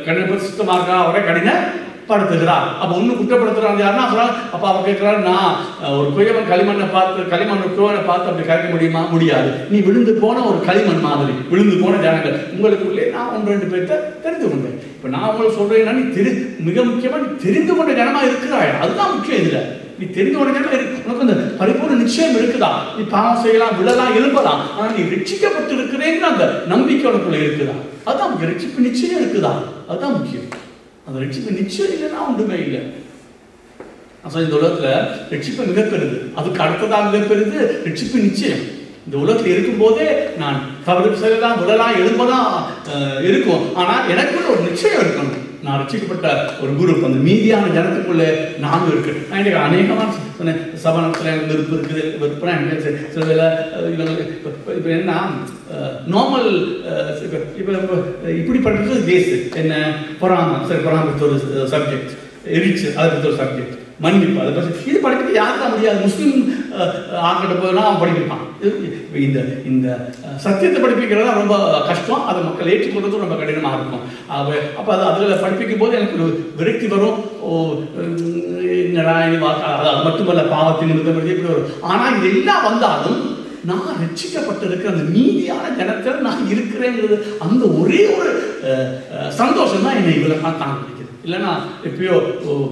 கடின சுத்தமா இருக்கா அவரை கடினப்படுத்துகிறார். அப்ப ஒண்ணு குற்றப்படுத்துறாங்க யாருன்னா சொல்றாங்க. அப்ப அவர் கேட்கிறாரு, நான் ஒரு குயவன் களிமண்ணை பார்த்து அப்படி கரைக்க முடியுமா? முடியாது. நீ விழுந்து போன ஒரு களிமண் மாதிரி விழுந்து போன ஜனங்கள் உங்களுக்குள்ளே நான் 1-2 பேர்த்த தெரிந்து கொண்டேன். இப்ப நான் உங்களுக்கு சொல்றேன்னா, நீ மிக முக்கியமா நீ தெரிந்து கொண்ட ஜனமா இருக்கிறாய். அதுதான் முக்கியம். இதுல நீ தெரிந்து கொண்ட உனக்கு அந்த பரிபூர்ண நிச்சயம் இருக்குதா? நீ பாவம் செய்யலாம், விழலாம், எழுப்பலாம், ஆனா நீ ரட்சிக்கப்பட்டு இருக்கிறேன்னு அந்த நம்பிக்கை உனக்குள்ள இருக்குதா? அதுதான் முக்கியம். ரட்சிப்பு நிச்சயம் இருக்குதா? அதுதான் முக்கியம். அந்த ரட்சிப்பு நிச்சயம் இல்லைன்னா ஒன்றுமே இல்லை. இந்த உலகத்துல ரட்சிப்பு மிகப்பெருது, அதுக்கு அடுத்ததான் மிகப்பெருது ரட்சிப்பு நிச்சயம். இந்த உலகத்தில் இருக்கும் போதே நான் தவறு செய்யலாம், விழலாம், எழுப்பலாம் இருக்கும். ஆனா எனக்கு ஒரு நிச்சயம் இருக்கணும். நான் ரட்சிக்கப்பட்ட ஒரு குரூப், அந்த மீதியான ஜனத்துக்குள்ளே நானும் இருக்கு. நான் எனக்கு அநேகமான சொன்னேன், சபனத்தில் விருப்பு இருக்குது, விருப்பம் எனக்கு சில வேலை இப்போ என்ன நார்மல் இப்போ இப்படி படிக்கிறது பேஸு என்ன பொறாம, சரி பொறாமத்து ஒரு சப்ஜெக்ட், எரிச்சு அதை பற்றி ஒரு சப்ஜெக்ட், மன்னிப்பு அதை பற்றி இது படிக்கிறது யாருக்கும் முடியாது. முஸ்லீம் ஆக்கிட்ட போயெல்லாம் அவன் படிப்பான். இந்த இந்த சத்தியத்தை படிப்பிக்கிறதா ரொம்ப கஷ்டம். அதை மக்கள் ஏற்றுக்கொள்றது ரொம்ப கடினமாக இருக்கும். அப்போ அதில் படிப்பிக்கும் போது எனக்கு ஒரு விரக்தி வரும். அது மட்டுமல்ல, பாவத்தின் நிமித்தம் இப்படி வரும். ஆனால் இது எல்லாம் வந்தாலும் நான் ரட்சிக்கப்பட்டிருக்கிற அந்த மீதியான ஜனத்தில் நான் இருக்கிறேங்கிறது அந்த ஒரே ஒரு சந்தோஷம் தான் என்னை இவ்வளோ தாங்க. இல்லைன்னா எப்பயோ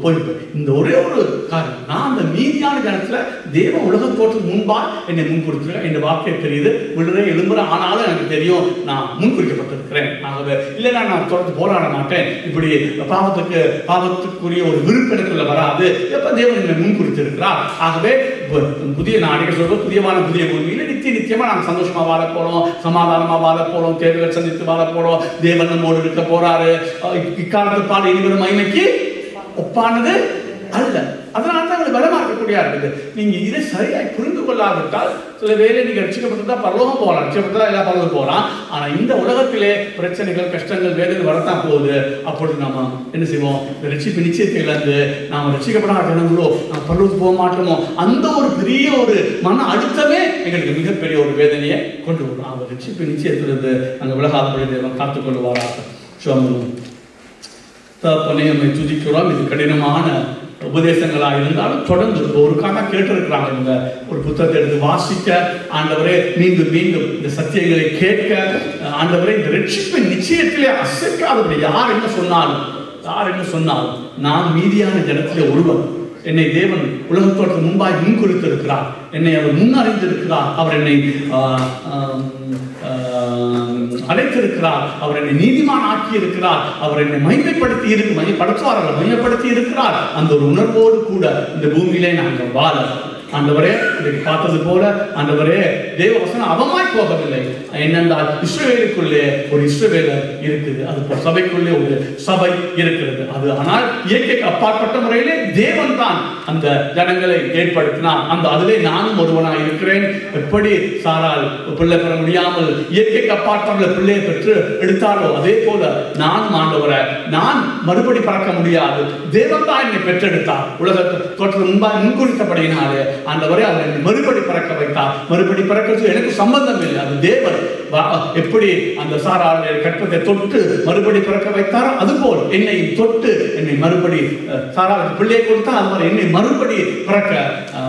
போயிருப்பேன். இந்த ஒரே ஒரு காரணம், நான் அந்த மீதியான ஜனத்துல தேவ உலக தோற்றத்துக்கு முன்பா என்னை முன்குறிச்சிருக்கேன். என் வார்த்தை தெரியுது, விழுறே எழும்புற, ஆனாலும் எனக்கு தெரியும் நான் முன்குறிக்கப்பட்டிருக்கிறேன். ஆகவே இல்லைன்னா நான் தொடர்ந்து போராட மாட்டேன். இப்படி பாவத்துக்குரிய ஒரு விருப்பெடுக்கல வராது. எப்ப தேவன் என்னை முன்குறித்திருக்கிறார். ஆகவே புதிய நாடுகள் சொல்ற புதியமான புதிய பூமியில நிச்சயமா நாங்கள் சந்தோஷமா வாழ போறோம், சமாதானமா வாழ போறோம், தேவைகள் சந்தித்து வாழ போறோம். தேவன் நம்மோடு இருக்க போறாரு. இக்காலத்து பாடு இனிவரும் மகிமைக்கு ஒப்பானது அல்ல. அதனால தான் உங்களுக்கு பலமா இருக்கக்கூடிய இருக்குது. நீங்க இதை சரியாய் புரிந்து கொள்ளாவிட்டால் சில வேலை நீங்க ரட்சிக்கப்பட்டதா பரலோகம் போகலாம், ரட்சிக்கப்பட்டதா எல்லா பரலோகம் போகலாம். ஆனா இந்த உலகத்திலே பிரச்சனைகள், கஷ்டங்கள், வேதனை வரத்தான் போகுது. அப்பொழுது நம்ம என்ன செய்வோம்? ரட்சிப்பு நிச்சயத்தை இழந்து நாம் ரட்சிக்கப்படாத ஜனங்களோ நாம் பரலோகம் போக மாட்டோமோ, அந்த ஒரு பெரிய ஒரு மன அழுத்தமே எங்களுக்கு மிகப்பெரிய ஒரு வேதனையை கொண்டு வரும். அந்த ரட்சிப்பு நிச்சயத்திலிருந்து நாங்கள் விலகாதபடி தேவன் காத்துக்கொள்வாராக. தகப்பனே உம்மை துதிக்கிறோம். இது கடினமான உபதேசங்களாக இருந்தாலும் தொடர்ந்து ஒரு காலம் கேட்டிருக்கிறாங்க. இந்த ஒரு புத்தகத்தை எடுத்து வாசிக்க, ஆண்டவரே மீண்டும் மீண்டும் இந்த சத்தியங்களை கேட்க, ஆண்டவரே இந்த ரட்சிப்பின் நிச்சயத்திலே அசைக்காதபடி யார் என்ன சொன்னாலும் நான் மீதியான ஜனத்திலே ஒருவன். என்னை தேவன் உலகத்தோற்கு முன்பாய் முன்குறித்திருக்கிறார். என்னை அவர் முன்னறிந்திருக்கிறார். அவர் என்னை அழைத்திருக்கிறார். அவர் என்னை நீதிமான் ஆக்கி இருக்கிறார். அவர் என்னை மையப்படுத்தி இருக்கிறார். அந்த ஒரு உணர்வோடு கூட இந்த பூமியிலே நாங்கள் வாழ, ஆண்டவரே இன்றைக்கு பார்த்தது போல ஆண்டவரே தேவ வசனம் அவமாய் போகவில்லை. என்னென்றால் இஸ்ரவேலுக்குள்ளே ஒரு இஸ்ரவேலர் இருக்குது, அது சபைக்குள்ளே ஒரு சபை இருக்கிறது. அது ஆனால் இயற்கைக்கு அப்பாற்பட்ட முறையிலே தேவன் தான் அந்த ஜனங்களை ஏற்படுத்தினார். அதிலே நானும் ஒருவனாய் இருக்கிறேன். எப்படி சாரால் பிள்ளை பெற முடியாமல் இயற்கைக்கு அப்பாற்பட்ட பிள்ளையை பெற்று எடுத்தாரோ, அதே போல நானும் ஆண்டவரை நான் மறுபடி பறக்க முடியாது. தேவன் தான் என்னை பெற்றெடுத்தார். உலகத்தை தோற்ற முன்பாக முன்குறித்தபடியினாலே ஆண்டவரே அவர் மறுபடி பறக்க வைத்தார். மறுபடி பறக்கிறது எனக்கு சம்பந்தம் இல்லை. அது தேவன் எப்படி அந்த சாராளுடைய கற்பத்தை தொட்டு மறுபடி பிறக்க வைத்தாரோ, அதுபோல் என்னையும் தொட்டு என்னை மறுபடி சாராளுக்கு பிள்ளையை கொடுத்தா அது மாதிரி என்னை மறுபடி பிறக்க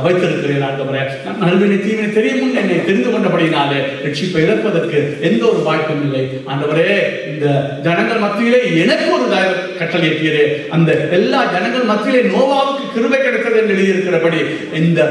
வைத்திருக்கிறேன். ஆண்டவரே நல்வினை தீவினை தெரியும் என்னை தெரிந்து கொண்டபடினாலே ரட்சிப்பை இழப்பதற்கு எந்த ஒரு வாய்ப்பும் இல்லை. ஆண்டவரே இந்த ஜனங்கள் மத்தியிலே எனக்கு ஒரு கட்டளையிட்டீரே, அந்த எல்லா ஜனங்கள் மத்தியிலே நோவாவுக்கு கிருபை கிடைத்தது என்று எழுதியிருக்கிறபடி இந்த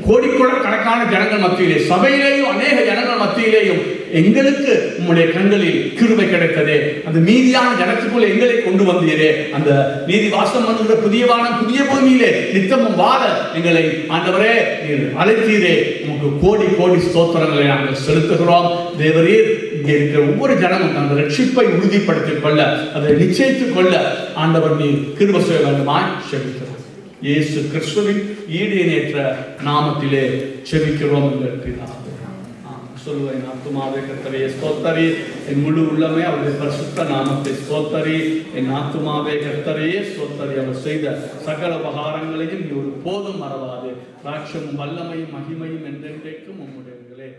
கோடிக்கணக்கான ஜனங்கள் மத்தியிலே, சபையிலேயும் அநேக ஜனங்கள் மத்தியிலேயும் எங்களுக்கு உம்முடைய கண்களில் கிருபை கிடைத்ததே. அந்த மீதியான ஜனத்துக்குள்ள எங்களை கொண்டு வந்தீரே. அந்த நீதி வாசம் வந்துள்ள புதிய வானம் புதிய பூமியிலே நித்தமும் வாழ எங்களை ஆண்டவரே நீர் அழைத்தீரே. உங்களுக்கு கோடி கோடி ஸ்தோத்திரங்களை நாங்கள் செலுத்துகிறோம். தேவரீர் இங்கே இருக்கிற ஒவ்வொரு ஜனமும் அந்த ரட்சிப்பை உறுதிப்படுத்திக் கொள்ள, அதை நிச்சயித்துக் கொள்ள ஆண்டவர் நீர் கிருபை செய்ய வேண்டுமாய் செபிக்கிறோம். இயேசு கிறிஸ்துவின் ஈடேற்ற நாமத்திலே செபிக்கிறோம். சொல்லுவேன், ஆத்துமாவே கர்த்தரையே ஸ்தோத்தரி, என் முழு உள்ளமே அவருடைய பரிசுத்த நாமத்தை ஸ்தோத்தரி. என் ஆத்துமாவே கர்த்தரையே ஸ்தோத்தரி, அவர் செய்த சகல உபகாரங்களையும் நீ ஒரு போதும் மறவாது. ராட்சமும் வல்லமையும் மகிமையும் என்றென்றைக்கும் உம்முடையவர்களே.